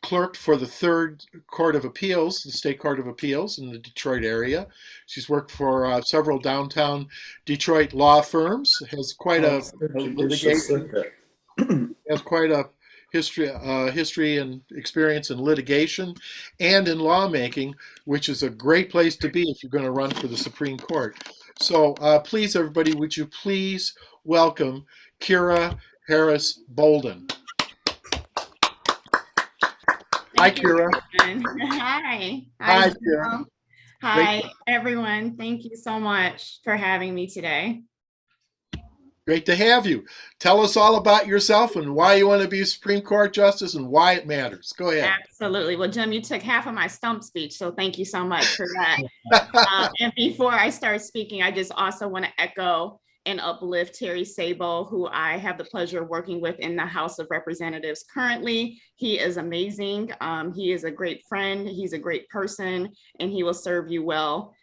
clerked for the 3rd Court of Appeals, the State Court of Appeals in the Detroit area. She's worked for several downtown Detroit law firms, has quite a history and experience in litigation and in lawmaking, which is a great place to be if you're going to run for the Supreme Court. So please, everybody, would you please welcome Kyra Bolden. Hi, Kyra. Hi. Hi, Kyra. Hi, everyone. Thank you so much for having me today. Great to have you. Tell us all about yourself and why you want to be a Supreme Court Justice and why it matters. Go ahead. Absolutely. Well, Jim, you took half of my stump speech, so thank you so much for that. And before I start speaking, I just also want to echo and uplift Terry Sabo, who I have the pleasure of working with in the House of Representatives currently. He is amazing. He is a great friend. He's a great person, and he will serve you well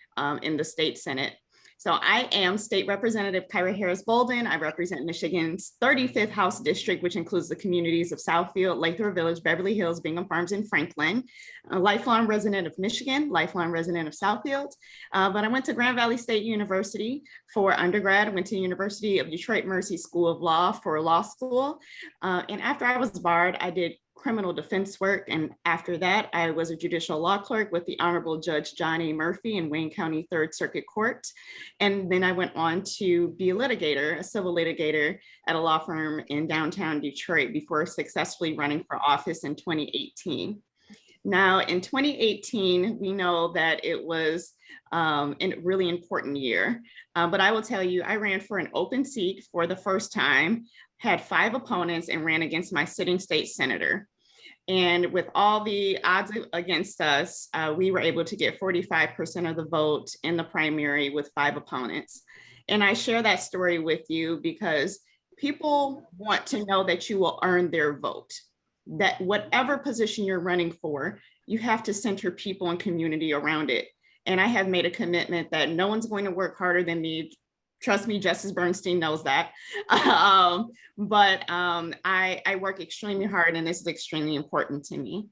in the state Senate. So I am State Representative Kyra Bolden. I represent Michigan's 35th House District, which includes the communities of Southfield, Lathrop Village, Beverly Hills, Bingham Farms, and Franklin. A lifelong resident of Michigan, lifelong resident of Southfield. But I went to Grand Valley State University for undergrad. I went to University of Detroit Mercy School of Law for law school. And after I was barred, I did criminal defense work. And after that, I was a judicial law clerk with the Honorable Judge John A. Murphy in Wayne County 3rd Circuit Court. And then I went on to be a litigator, a civil litigator at a law firm in downtown Detroit before successfully running for office in 2018. Now, in 2018, we know that it was a really important year, but I will tell you, I ran for an open seat for the first time, had 5 opponents, and ran against my sitting state senator. And with all the odds against us, we were able to get 45% of the vote in the primary with 5 opponents. And I share that story with you because people want to know that you will earn their vote, that whatever position you're running for, you have to center people and community around it. And I have made a commitment that no one's going to work harder than me. Trust me, Justice Bernstein knows that. I work extremely hard, and this is extremely important to me.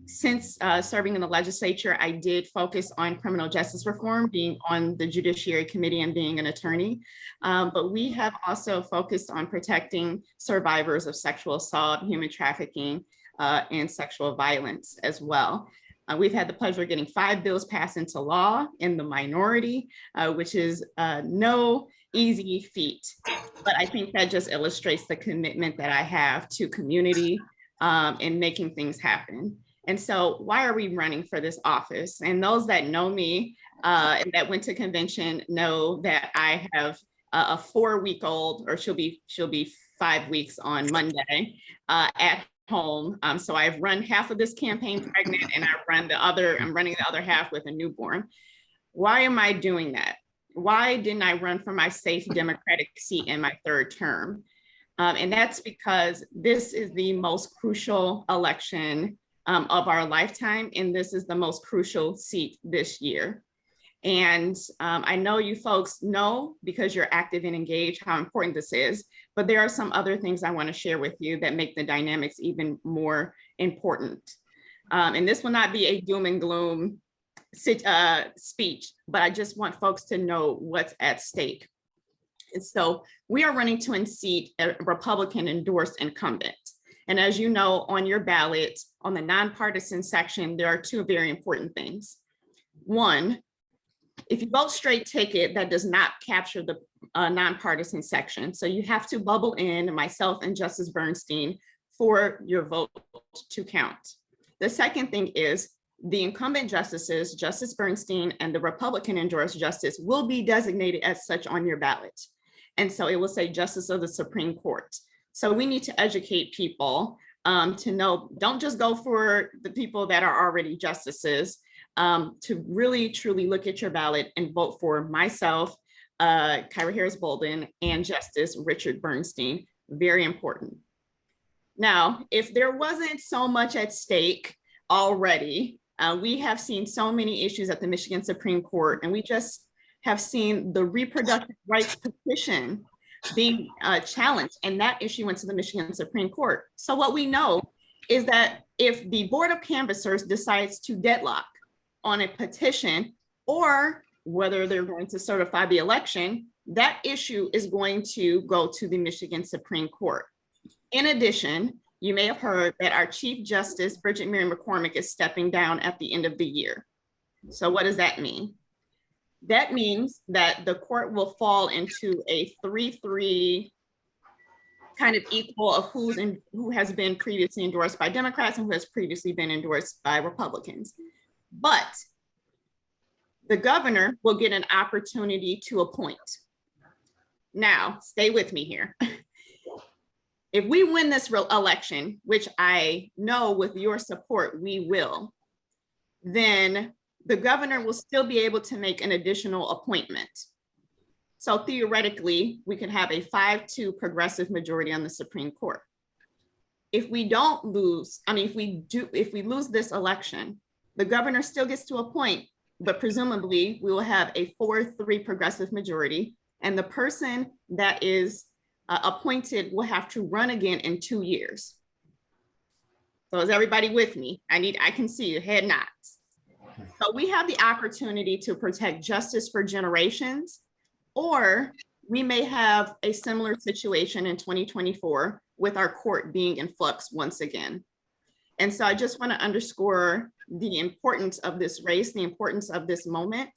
Since serving in the legislature, I did focus on criminal justice reform, being on the Judiciary Committee and being an attorney. But we have also focused on protecting survivors of sexual assault, human trafficking, and sexual violence as well. We've had the pleasure of getting 5 bills passed into law in the minority, which is no easy feat. But I think that just illustrates the commitment that I have to community and making things happen. And so why are we running for this office? And those that know me and that went to convention know that I have a 4-week-old, or she'll be 5 weeks on Monday at home. So I've run half of this campaign pregnant, and I'm running the other half with a newborn. Why am I doing that? Why didn't I run for my safe Democratic seat in my 3rd term? And that's because this is the most crucial election of our lifetime, and this is the most crucial seat this year. And I know you folks know, because you're active and engaged, how important this is, but there are some other things I want to share with you that make the dynamics even more important. And this will not be a doom and gloom speech, but I just want folks to know what's at stake. And so we are running to unseat a Republican endorsed incumbent. And as you know, on your ballot, on the nonpartisan section, there are 2 very important things. One, if you vote straight ticket, that does not capture the nonpartisan section. So you have to bubble in myself and Justice Bernstein for your vote to count. The second thing is the incumbent justices, Justice Bernstein and the Republican endorsed justice, will be designated as such on your ballot. And so it will say Justice of the Supreme Court. So we need to educate people to know, don't just go for the people that are already justices, to really truly look at your ballot and vote for myself, Kyra Bolden, and Justice Richard Bernstein. Very important. Now, if there wasn't so much at stake already, we have seen so many issues at the Michigan Supreme Court, and we just have seen the reproductive rights petition being challenged, and that issue went to the Michigan Supreme Court. So what we know is that if the Board of Canvassers decides to deadlock on a petition, or whether they're going to certify the election, that issue is going to go to the Michigan Supreme Court. In addition, you may have heard that our Chief Justice, Bridget Mary McCormick, is stepping down at the end of the year. So what does that mean? That means that the court will fall into a 3-3 kind of equal of who has been previously endorsed by Democrats and who has previously been endorsed by Republicans. But the governor will get an opportunity to appoint. Now, stay with me here. If we win this election, which I know with your support we will, then the governor will still be able to make an additional appointment. So theoretically, we could have a 5-2 progressive majority on the Supreme Court. If we don't lose, if we lose this election, the governor still gets to appoint, but presumably we will have a 4-3 progressive majority, and the person that is appointed will have to run again in 2 years. So is everybody with me? I can see your head nods. So we have the opportunity to protect justice for generations, or we may have a similar situation in 2024 with our court being in flux once again. And so I just want to underscore the importance of this race, the importance of this moment,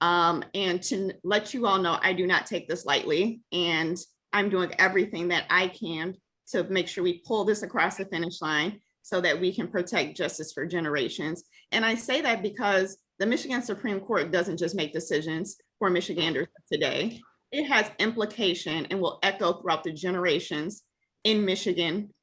and to let you all know I do not take this lightly, and I'm doing everything that I can to make sure we pull this across the finish line so that we can protect justice for generations. And I say that because the Michigan Supreme Court doesn't just make decisions for Michiganders today. It has implication and will echo throughout the generations in Michigan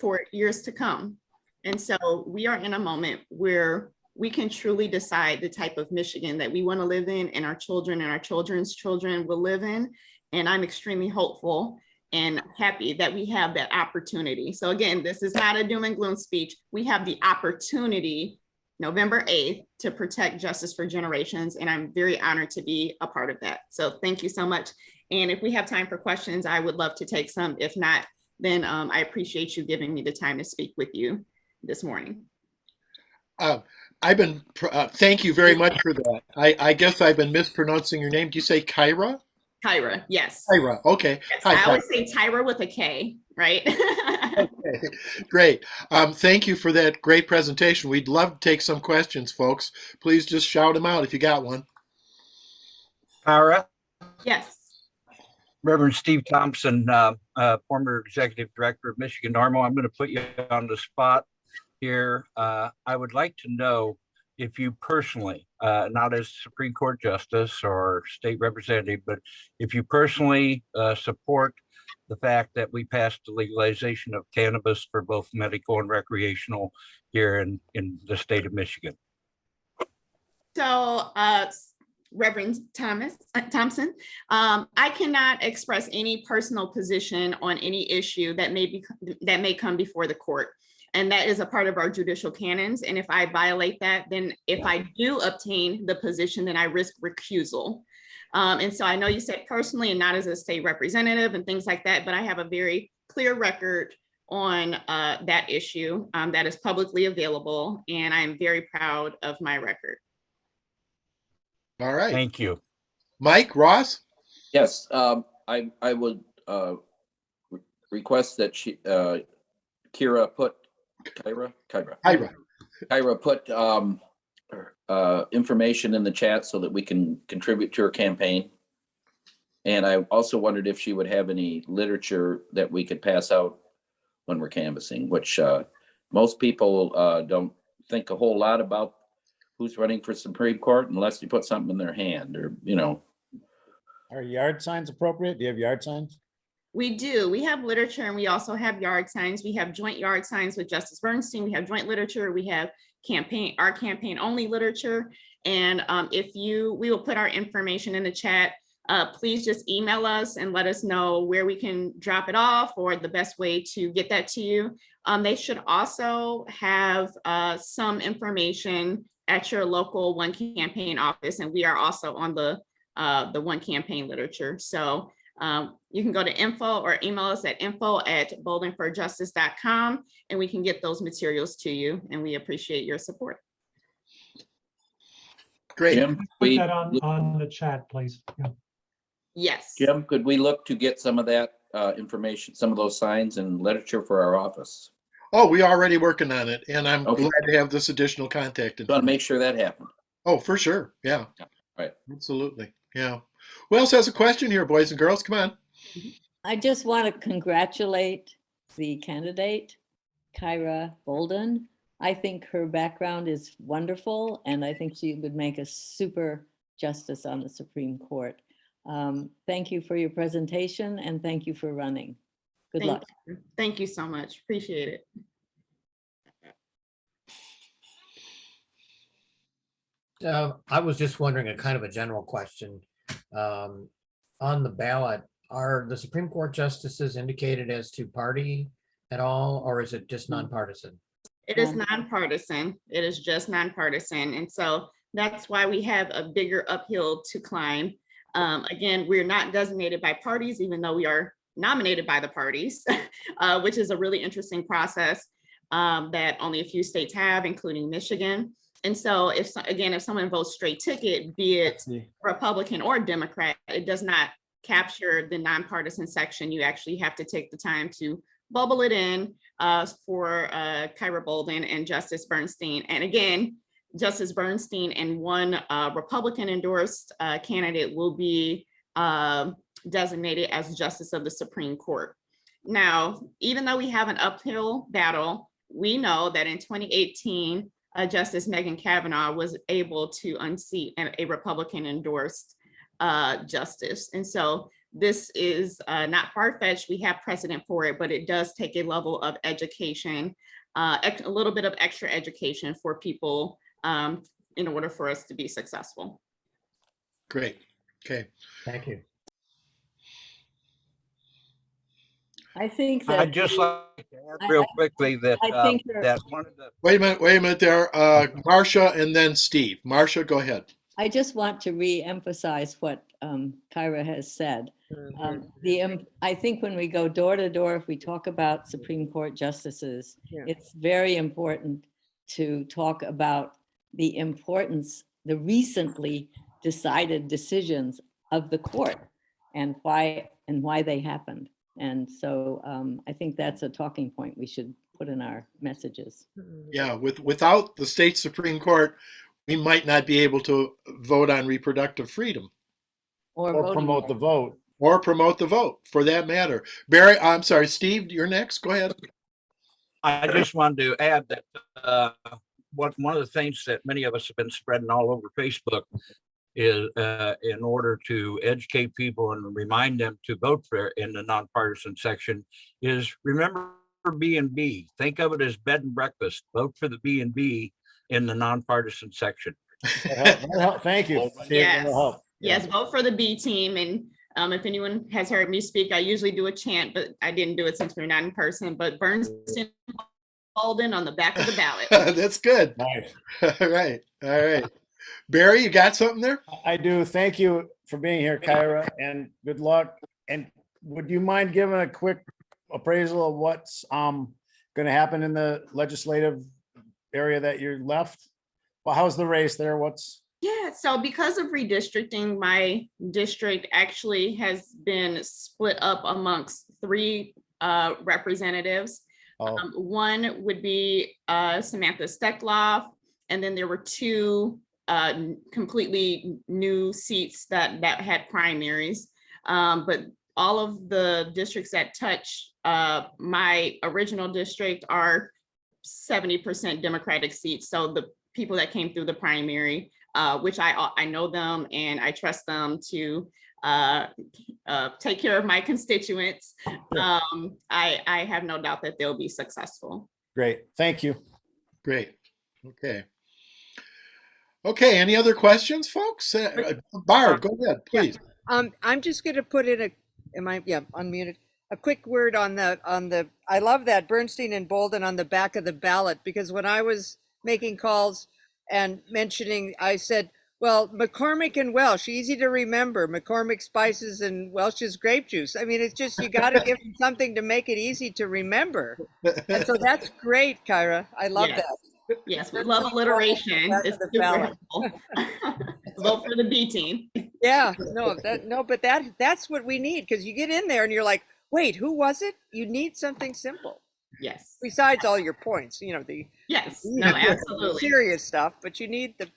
for years to come. And so we are in a moment where we can truly decide the type of Michigan that we want to live in, and our children and our children's children will live in. And I'm extremely hopeful and happy that we have that opportunity. So again, this is not a doom and gloom speech. We have the opportunity November 8th to protect justice for generations. And I'm very honored to be a part of that. So thank you so much. And if we have time for questions, I would love to take some. If not, then I appreciate you giving me the time to speak with you this morning. Thank you very much for that. I guess I've been mispronouncing your name. Do you say Kyra? Kyra, yes. Kyra, okay. Yes, Hi, I always say Tyra with a K, right? Okay, great. Thank you for that great presentation. We'd love to take some questions, folks. Please just shout them out if you got one. Kyra? Yes. Reverend Steve Thompson, former executive director of Michigan Normal. I'm going to put you on the spot here. I would like to know if you personally, not as Supreme Court Justice or state representative, but if you personally support the fact that we passed the legalization of cannabis for both medical and recreational here in the state of Michigan. So, Reverend Thompson, I cannot express any personal position on any issue that may come before the court. And that is a part of our judicial canons. And if I violate that, then if I do obtain the position, then I risk recusal. And so I know you said personally and not as a state representative and things like that, but I have a very clear record on that issue that is publicly available. And I'm very proud of my record. All right. Thank you. Mike, Ross? Yes, I would request that Kyra put information in the chat so that we can contribute to her campaign. And I also wondered if she would have any literature that we could pass out when we're canvassing, which most people don't think a whole lot about who's running for Supreme Court unless you put something in their hand or, you know. Are yard signs appropriate? Do you have yard signs? We do. We have literature and we also have yard signs. We have joint yard signs with Justice Bernstein. We have joint literature. We have our campaign only literature. And we will put our information in the chat. Please just email us and let us know where we can drop it off or the best way to get that to you. They should also have some information at your local One Campaign office. And we are also on the One Campaign literature. So you can go to info or email us at info@boldenforjustice.com and we can get those materials to you. And we appreciate your support. Great. Jim, Put that on the chat, please. Yeah. Yes. Jim, could we look to get some of that information, some of those signs and literature for our office? Oh, we're already working on it, and I'm glad to have this additional contact. I want to make sure that happened. Oh, for sure. Yeah. Right. Absolutely. Yeah. Who else has a question here, boys and girls? Come on. I just want to congratulate the candidate, Kyra Bolden. I think her background is wonderful, and I think she would make a super justice on the Supreme Court. Thank you for your presentation, and thank you for running. Good luck. Thank you so much. Appreciate it. I was just wondering a kind of a general question. On the ballot, are the Supreme Court justices indicated as to party at all, or is it just nonpartisan? It is nonpartisan. It is just nonpartisan. And so that's why we have a bigger uphill to climb. Again, we're not designated by parties, even though we are nominated by the parties, which is a really interesting process that only a few states have, including Michigan. And so if someone votes straight ticket, be it Republican or Democrat, it does not capture the nonpartisan section. You actually have to take the time to bubble it in for Kyra Bolden and Justice Bernstein. And again, Justice Bernstein and one Republican endorsed candidate will be designated as Justice of the Supreme Court. Now, even though we have an uphill battle, we know that in 2018, Justice Megan Kavanaugh was able to unseat a Republican endorsed justice. And so this is not far-fetched. We have precedent for it, but it does take a level of education, a little bit of extra education for people in order for us to be successful. Great. Okay. Thank you. I think that. I'd just like to add real quickly that, I think that one of the. Wait a minute there. Marcia and then Steve. Marcia, go ahead. I just want to re-emphasize what Kyra has said. I think when we go door to door, if we talk about Supreme Court justices, it's very important to talk about the importance, the recently decided decisions of the court and why they happened. And so I think that's a talking point we should put in our messages. Yeah, without the state Supreme Court, we might not be able to vote on reproductive freedom. Or promote the vote. Or promote the vote, for that matter. Barry, I'm sorry, Steve, you're next. Go ahead. I just wanted to add that one of the things that many of us have been spreading all over Facebook is in order to educate people and remind them to vote for in the nonpartisan section is remember B&B. Think of it as bed and breakfast. Vote for the B&B in the nonpartisan section. Thank you. Yes. Yes, vote for the B team. And if anyone has heard me speak, I usually do a chant, but I didn't do it since we're not in person. But Bernstein Bolden on the back of the ballot. That's good. Nice. All right. All right. Barry, you got something there? I do. Thank you for being here, Kyra, and good luck. And would you mind giving a quick appraisal of what's going to happen in the legislative area that you're left? Well, how's the race there? Yeah, so because of redistricting, my district actually has been split up amongst 3 representatives. One would be Samantha Steckloff, and then there were 2 completely new seats that had primaries. But all of the districts that touch my original district are 70% Democratic seats. So the people that came through the primary, which I know them and I trust them to take care of my constituents. I have no doubt that they'll be successful. Great. Thank you. Great. Okay. Okay. Any other questions, folks? Barb, go ahead, please. I'm just going to put in unmuted. A quick word on the, I love that Bernstein and Bolden on the back of the ballot, because when I was making calls and mentioning, I said, well, McCormick and Welsh, easy to remember. McCormick spices and Welch's grape juice. I mean, it's just, you got to give them something to make it easy to remember. And so that's great, Kyra. I love that. Yes, we love alliteration. It's super helpful. Vote for the B team. Yeah, but that's what we need, because you get in there and you're like, wait, who was it? You need something simple. Yes. Besides all your points, absolutely serious stuff, but you need the,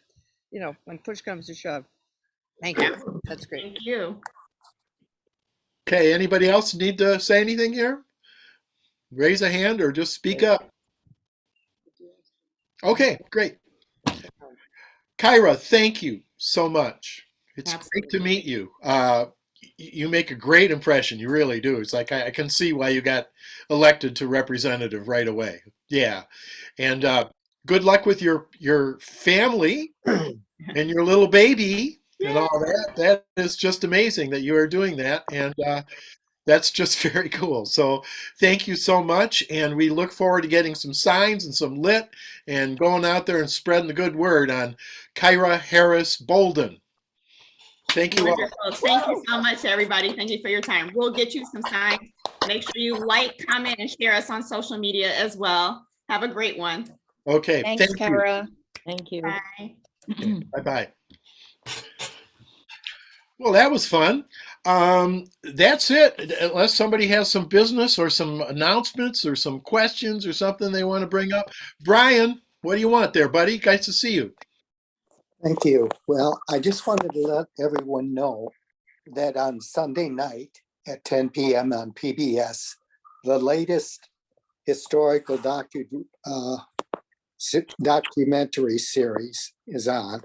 when push comes to shove. Thank you. That's great. Thank you. Okay. Anybody else need to say anything here? Raise a hand or just speak up. Okay, great. Kyra, thank you so much. It's great to meet you. You make a great impression. You really do. It's like I can see why you got elected to representative right away. Yeah. And good luck with your family and your little baby and all that. That is just amazing that you are doing that. And that's just very cool. So thank you so much. And we look forward to getting some signs and some lit and going out there and spreading the good word on Kyra Harris Bolden. Thank you all. Thank you so much, everybody. Thank you for your time. We'll get you some signs. Make sure you like, comment, and share us on social media as well. Have a great one. Okay. Thanks, Kyra. Thank you. Bye. Bye-bye. Well, that was fun. That's it. Unless somebody has some business or some announcements or some questions or something they want to bring up. Brian, what do you want there, buddy? Nice to see you. Thank you. Well, I just wanted to let everyone know that on Sunday night at 10 p.m. on PBS, the latest historical documentary series is on,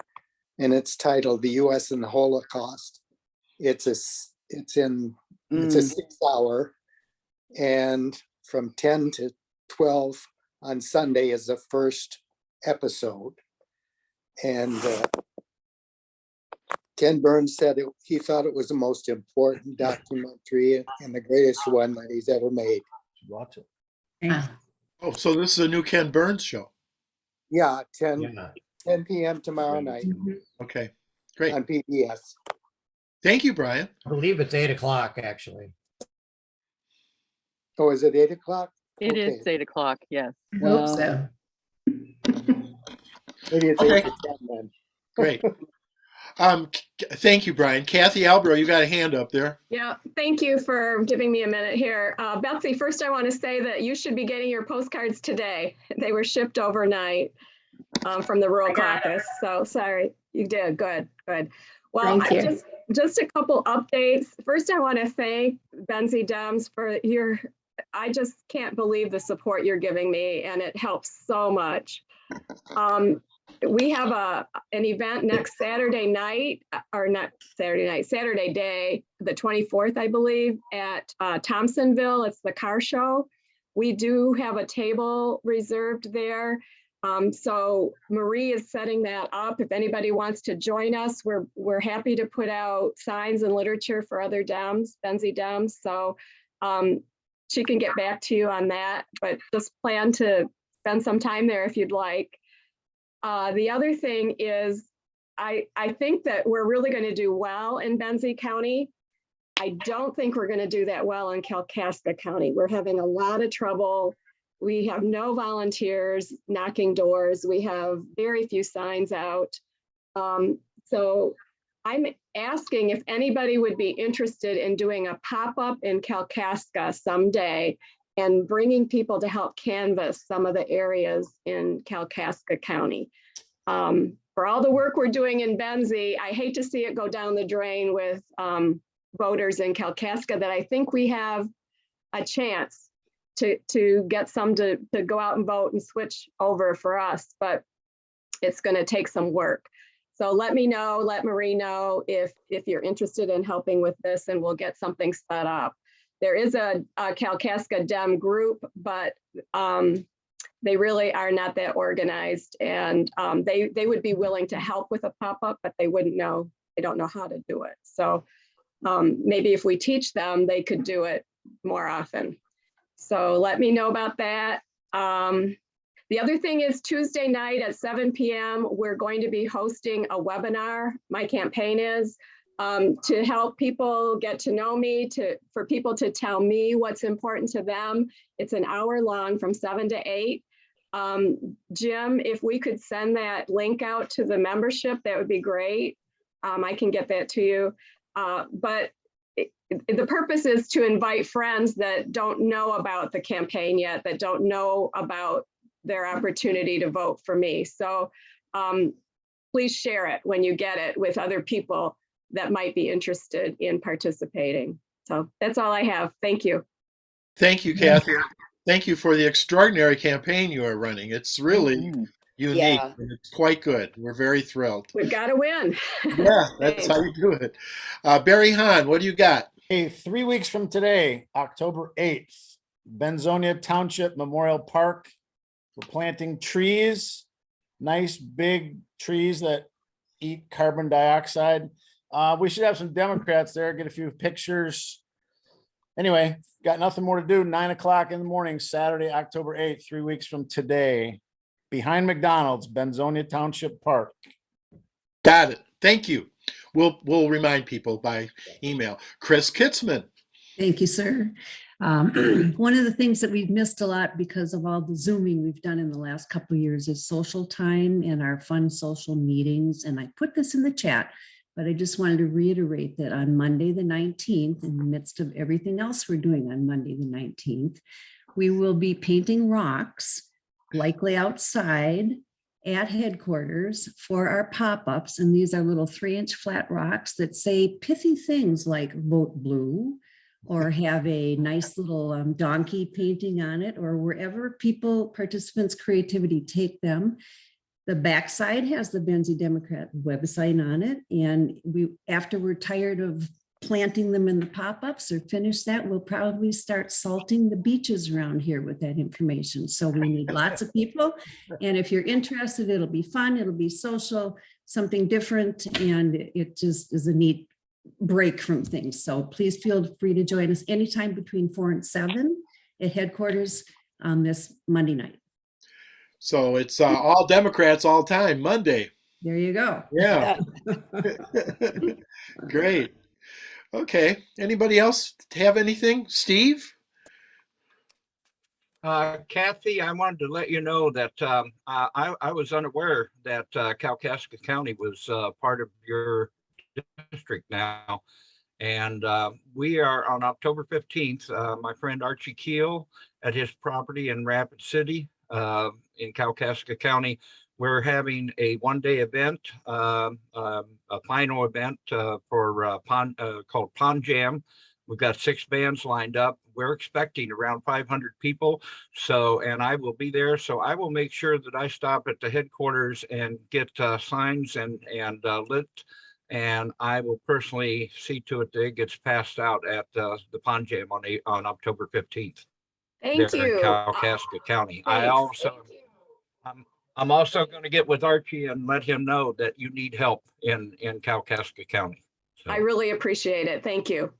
and it's titled "The U.S. and the Holocaust." It's a 6-hour, and from 10 to 12 on Sunday is the first episode. And Ken Burns said he thought it was the most important documentary and the greatest one that he's ever made. Watch it. Oh, so this is a new Ken Burns show. Yeah, 10 p.m. tomorrow night. Okay, great. On PBS. Thank you, Brian. I believe it's 8 o'clock, actually. Oh, is it 8 o'clock? It is 8 o'clock, yes. I hope so. Maybe it's Okay. 8 to 10 then. Great. Thank you, Brian. Kathy Albro, you got a hand up there. Yeah, thank you for giving me a minute here. Betsy, first I want to say that you should be getting your postcards today. They were shipped overnight from the Rural Caucus. So sorry, you did. Good. Well, Thank you. Just a couple updates. First, I want to thank Benzie Dems for I just can't believe the support you're giving me, and it helps so much. We have an event next Saturday night, or not Saturday night, Saturday day, the 24th, I believe, at Thompsonville. It's the car show. We do have a table reserved there. So Marie is setting that up. If anybody wants to join us, we're happy to put out signs and literature for other Dems, Benzie Dems. So she can get back to you on that, but just plan to spend some time there if you'd like. The other thing is, I think that we're really going to do well in Benzie County. I don't think we're going to do that well in Kalkaska County. We're having a lot of trouble. We have no volunteers knocking doors. We have very few signs out. So I'm asking if anybody would be interested in doing a pop-up in Kalkaska someday and bringing people to help canvass some of the areas in Kalkaska County. For all the work we're doing in Benzie, I hate to see it go down the drain with voters in Kalkaska, that I think we have a chance to get some to go out and vote and switch over for us, but it's going to take some work. So let me know, let Marie know if you're interested in helping with this, and we'll get something set up. There is a Kalkaska Dem group, but they really are not that organized, and they would be willing to help with a pop-up, but they don't know how to do it. So maybe if we teach them, they could do it more often. So let me know about that. The other thing is Tuesday night at 7 p.m., we're going to be hosting a webinar. My campaign is to help people get to know me, for people to tell me what's important to them. It's an hour long from 7 to 8. Jim, if we could send that link out to the membership, that would be great. I can get that to you. But the purpose is to invite friends that don't know about the campaign yet, that don't know about their opportunity to vote for me. So please share it when you get it with other people that might be interested in participating. So that's all I have. Thank you. Thank you, Kathy. Thank you for the extraordinary campaign you are running. It's really unique. Yeah. And it's quite good. We're very thrilled. We've got to win. Yeah, that's how you do it. Barry Hahn, what do you got? Hey, 3 weeks from today, October 8th, Benzonia Township Memorial Park. We're planting trees, nice big trees that eat carbon dioxide. We should have some Democrats there, get a few pictures. Anyway, got nothing more to do. 9 o'clock in the morning, Saturday, October 8th, 3 weeks from today, behind McDonald's, Benzonia Township Park. Got it. Thank you. We'll remind people by email. Chris Kitzman. Thank you, sir. One of the things that we've missed a lot because of all the Zooming we've done in the last couple of years is social time and our fun social meetings. And I put this in the chat, but I just wanted to reiterate that on Monday, the 19th, in the midst of everything else we're doing on Monday, the 19th, we will be painting rocks, likely outside at headquarters for our pop-ups. And these are little 3-inch flat rocks that say pithy things like vote blue or have a nice little donkey painting on it, or wherever participants' creativity take them. The backside has the Benzie Democrat website on it. And after we're tired of planting them in the pop-ups or finish that, we'll probably start salting the beaches around here with that information. So we need lots of people. And if you're interested, it'll be fun, it'll be social, something different. And it just is a neat break from things. So please feel free to join us anytime between 4 and 7 at headquarters this Monday night. So it's all Democrats all time, Monday. There you go. Yeah. Great. Okay. Anybody else have anything? Steve? Kathy, I wanted to let you know that I was unaware that Kalkaska County was part of your district now. And we are on October 15th, my friend Archie Keel at his property in Rapid City in Kalkaska County. We're having a one-day event, a final event called Pond Jam. We've got 6 bands lined up. We're expecting around 500 people. So, and I will be there. So I will make sure that I stop at the headquarters and get signs and lit. And I will personally see to it that it gets passed out at the Pond Jam on October 15th. Thank there you. in Kalkaska County. Thanks. I'm also going to get with Archie and let him know that you need help in Kalkaska County. I really appreciate it. Thank you.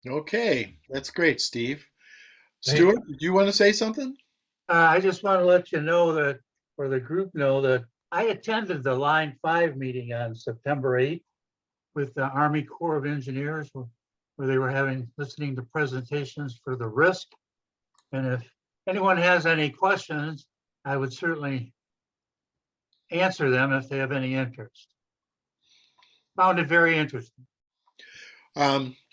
Okay, that's great, Steve. Stuart, do you want to say something? I just want to let you know that, or the group know that I attended the Line 5 meeting on September 8th with the Army Corps of Engineers, where they were listening to presentations for the risk. And if anyone has any questions, I would certainly answer them if they have any interest. Found it very interesting.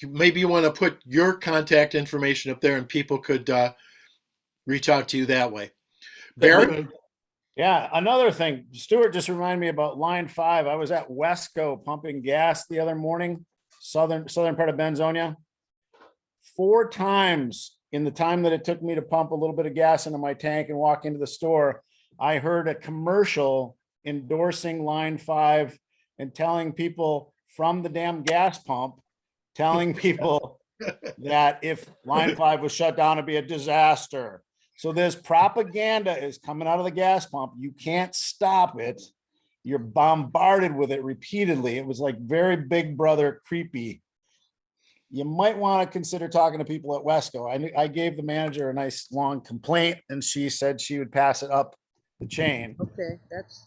Maybe you want to put your contact information up there and people could reach out to you that way. Barry? Yeah, another thing, Stuart just reminded me about Line 5. I was at Wesco pumping gas the other morning, southern part of Benzonia. 4 times in the time that it took me to pump a little bit of gas into my tank and walk into the store, I heard a commercial endorsing Line 5 and telling people from the damn gas pump, telling people that if Line 5 was shut down, it'd be a disaster. So this propaganda is coming out of the gas pump. You can't stop it. You're bombarded with it repeatedly. It was like very Big Brother creepy. You might want to consider talking to people at Wesco. I gave the manager a nice long complaint and she said she would pass it up the chain. Okay, that's.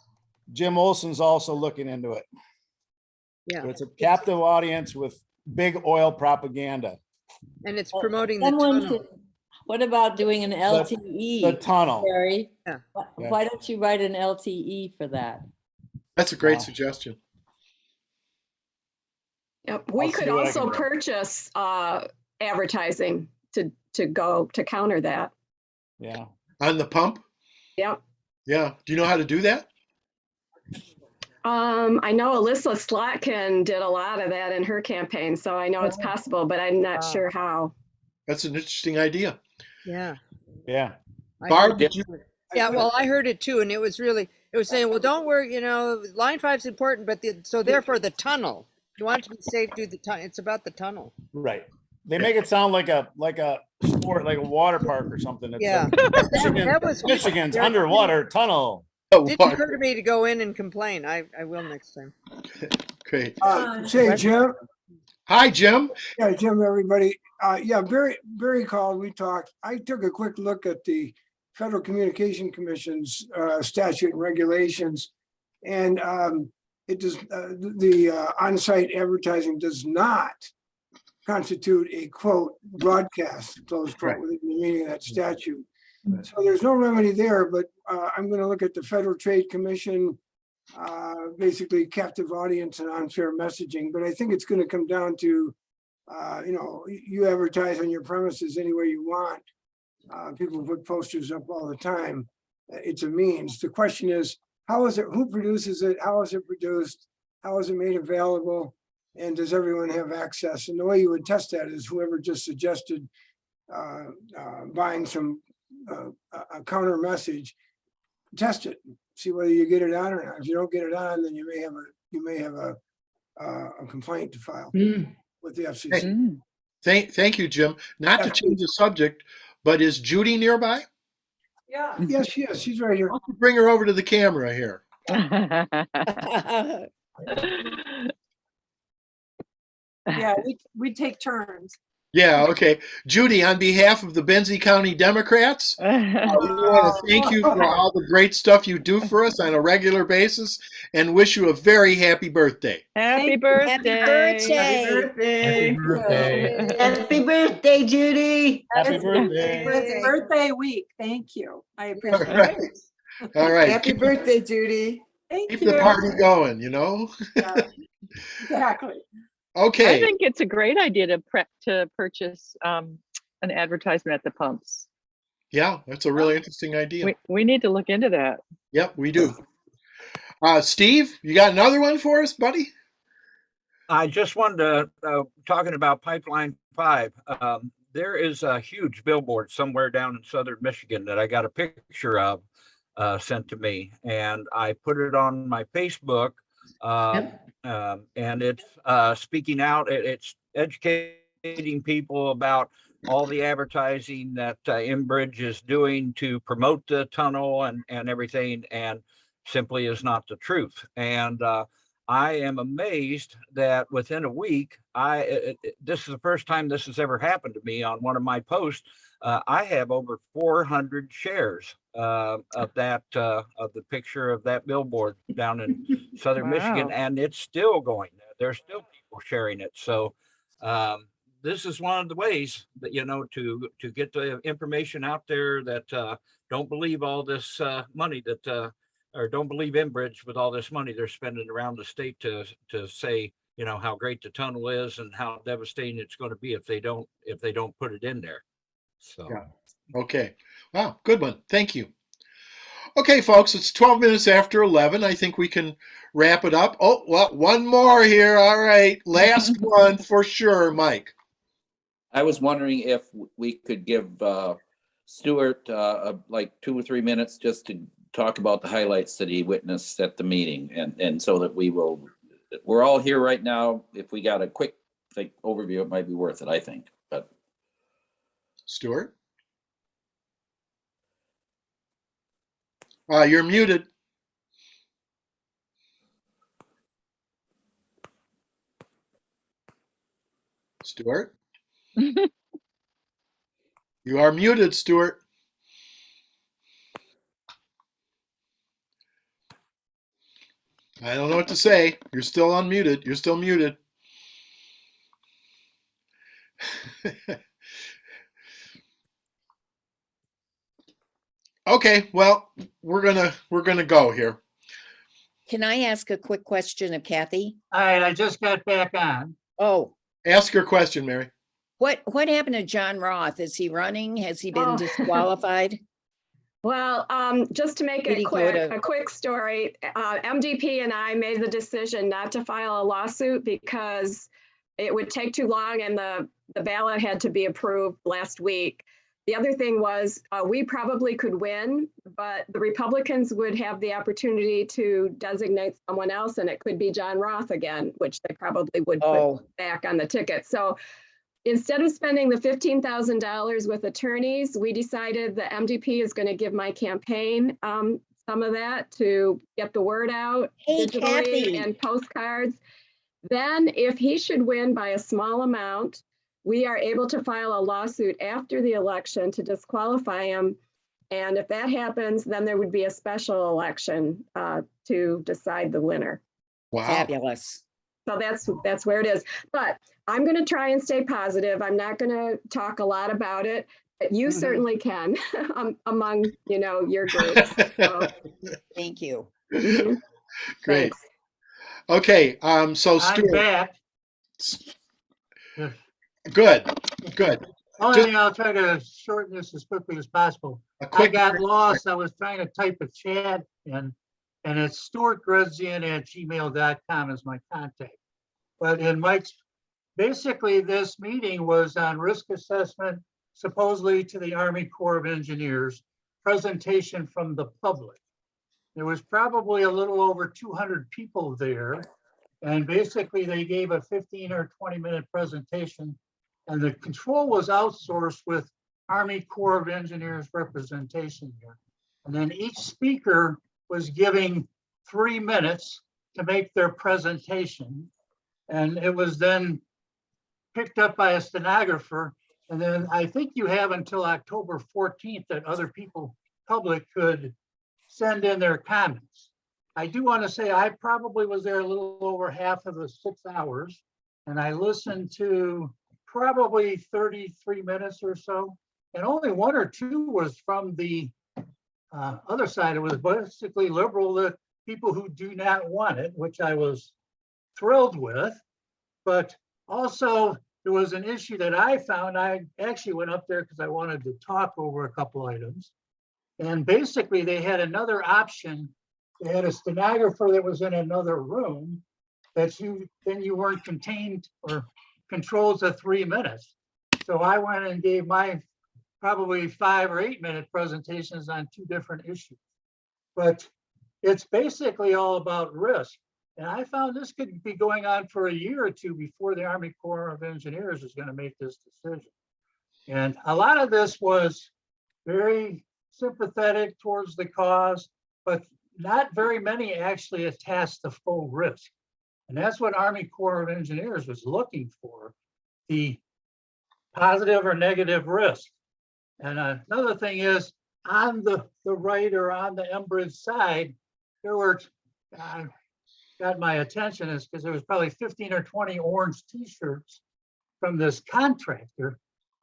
Jim Olson's also looking into it. Yeah. So it's a captive audience with big oil propaganda. And it's promoting the Someone tunnel. should, what about doing an LTE? The tunnel. Barry? Yeah. Why don't you write an LTE for that? That's a great suggestion. Yep. We could also purchase advertising to go to counter that. Yeah. On the pump? Yep. Yeah. Do you know how to do that? I know Alyssa Slotkin did a lot of that in her campaign, so I know it's possible, but I'm not sure how. That's an interesting idea. Yeah. Yeah. Barb, did you? Yeah, well, I heard it too, and it was saying, well, don't worry, Line 5's important, but so therefore the tunnel. You want it to be safe, do the tunnel. It's about the tunnel. Right. They make it sound like a sport, like a water park or something. It's Yeah. like Michigan's underwater tunnel. Didn't occur to me to go in and complain. I will next time. Great. Say, Jim. Hi, Jim. Yeah, Jim, everybody. Yeah, Barry called, we talked. I took a quick look at the Federal Communication Commission's statute and regulations. And it does, the on-site advertising does not constitute a quote broadcast, close quote, within the meaning of that statute. So there's no remedy there, but I'm going to look at the Federal Trade Commission, basically captive audience and unfair messaging. But I think it's going to come down to, you advertise on your premises any way you want. People put posters up all the time. It's a means. The question is, how is it? Who produces it? How is it produced? How is it made available? And does everyone have access? And the way you would test that is whoever just suggested buying some a counter message, test it, see whether you get it on or not. If you don't get it on, then you may have a complaint to file with the FCC. Thank you, Jim. Not to change the subject, but is Judy nearby? Yeah. Yes, she is. She's right here. Why don't you bring her over to the camera here. Yeah, we take turns. Yeah, okay. Judy, on behalf of the Benzie County Democrats, we want to thank you for all the great stuff you do for us on a regular basis and wish you a very happy birthday. Happy birthday. Happy birthday. Happy birthday, Judy. Happy birthday. It's birthday week. Thank you. I appreciate All right. it. All right. Happy birthday, Judy. Thank Keep you. the party going, you know? Yeah, exactly. Okay. I think it's a great idea to purchase an advertisement at the pumps. Yeah, that's a really interesting idea. We need to look into that. Yep, we do. Steve, you got another one for us, buddy? I just wanted to, talking about Pipeline 5, there is a huge billboard somewhere down in southern Michigan that I got a picture of sent to me, and I put it on my Facebook. And it's speaking out, it's educating people about all the advertising that Enbridge is doing to promote the tunnel and everything, and simply is not the truth. And I am amazed that within a week, this is the first time this has ever happened to me on one of my posts. I have over 400 shares of that, of the picture of that billboard down in southern Michigan, and it's still going. There's still people sharing it. So this is one of the ways that, you know, to get the information out there that don't believe all this money that, or don't believe Enbridge with all this money they're spending around the state to say, you know, how great the tunnel is and how devastating it's going to be if they don't put it in there. So, yeah. Okay. Wow. Good one. Thank you. Okay, folks, it's 12 minutes after 11. I think we can wrap it up. Oh, well, one more here. All right. Last one for sure, Mike. I was wondering if we could give Stuart like 2 or 3 minutes just to talk about the highlights that he witnessed at the meeting, and so that we're all here right now. If we got a quick overview, it might be worth it, I think. But Stuart? You're muted. Stuart? You are muted, Stuart. I don't know what to say. You're still unmuted. You're still muted. Okay, well, we're gonna go here. Can I ask a quick question of Kathy? All right, I just got back on. Oh, Ask your question, Mary. what happened to John Roth? Is he running? Has he been Oh. disqualified? Well, just to make Did it he go quick, to- a quick story, MDP and I made the decision not to file a lawsuit because it would take too long and the ballot had to be approved last week. The other thing was we probably could win, but the Republicans would have the opportunity to designate someone else, and it could be John Roth again, which they probably would put back on the ticket. So instead of spending the $15,000 with attorneys, we decided the MDP is going to give my campaign some of that to get the word out digitally Kathy. and postcards. Then if he should win by a small amount, we are able to file a lawsuit after the election to disqualify him. And if that happens, then there would be a special election to decide the winner. Wow. Fabulous. So that's where it is. But I'm going to try and stay positive. I'm not going to talk a lot about it. But you certainly can among, your groups. So. Thank you. Mhm. Great. Okay, so I'm Stuart. back. Good. Only thing, I'll try to shorten this as quickly as possible. I got lost. I was trying to type a chat in, and it's stuartgrezian@gmail.com is my contact. But in Mike's, basically this meeting was on risk assessment, supposedly to the Army Corps of Engineers, presentation from the public. There was probably a little over 200 people there. And basically they gave a 15 or 20-minute presentation, and the control was outsourced with Army Corps of Engineers representation here. And then each speaker was giving 3 minutes to make their presentation. And it was then picked up by a stenographer. And then I think you have until October 14th that other people, public, could send in their comments. I do want to say I probably was there a little over half of the 6 hours, and I listened to probably 33 minutes or so, and only 1 or 2 was from the other side. It was basically liberal, the people who do not want it, which I was thrilled with. But also there was an issue that I found. I actually went up there because I wanted to talk over a couple items. And basically they had another option. They had a stenographer that was in another room that you weren't contained or controlled to 3 minutes. So I went and gave my probably 5 or 8 minute presentations on 2 different issues. But it's basically all about risk. And I found this could be going on for a year or 2 before the Army Corps of Engineers is going to make this decision. And a lot of this was very sympathetic towards the cause, but not very many actually attached the full risk. And that's what Army Corps of Engineers was looking for, the positive or negative risk. And another thing is, on the right or on the Enbridge side, there were, got my attention is because there was probably 15 or 20 orange t-shirts from this contractor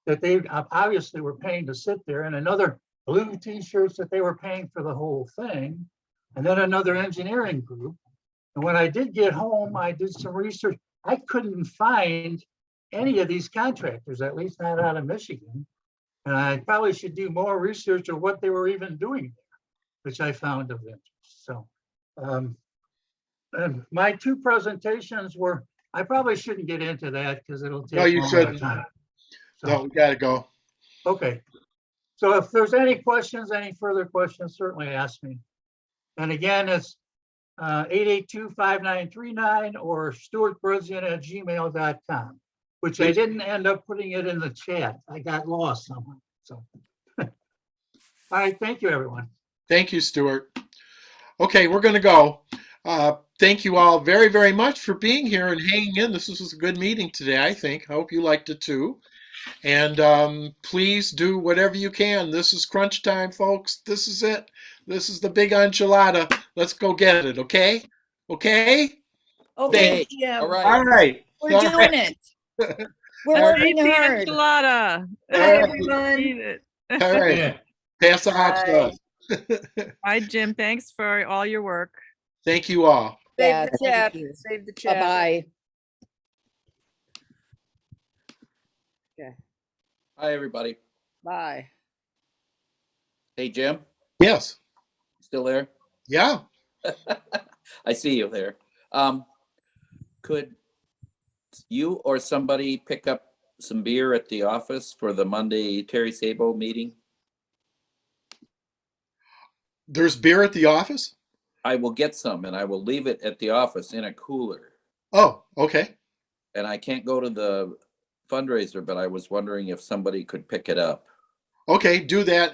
that they obviously were paying to sit there, and another blue t-shirts that they were paying for the whole thing, and then another engineering group. And when I did get home, I did some research. I couldn't find any of these contractors, at least not out of Michigan. And I probably should do more research of what they were even doing there, which I found of interest. So and my 2 presentations were, I probably shouldn't get into that because it'll take a lot of time. So, no, we gotta go. Okay. So if there's any questions, any further questions, certainly ask me. And again, it's 882-5939 or stuartbrudzian@gmail.com, which I didn't end up putting it in the chat. I got lost somewhere. So, all right. Thank you, everyone. Thank you, Stuart. Okay, we're going to go. Thank you all very, very much for being here and hanging in. This was a good meeting today, I think. I hope you liked it too. And please do whatever you can. This is crunch time, folks. This is it. This is the big enchilada. Let's go get it, okay? Okay? Okay, Jim. All right. All right. We're doing it. We're working hard. Enchilada. Bye, everyone. Eat it. All right. Pass the hot stuff. Bye, Jim. Thanks for all your work. Thank you all. Yeah, Save the thank chat. you. Save the chat. Bye-bye. Okay. Hi, everybody. Bye. Hey, Jim, Yes. still there? Yeah. I see you there. Could you or somebody pick up some beer at the office for the Monday Terry Sabo meeting? There's beer at the office? I will get some and I will leave it at the office in a cooler. Oh, okay. And I can't go to the fundraiser, but I was wondering if somebody could pick it up. Okay, do that.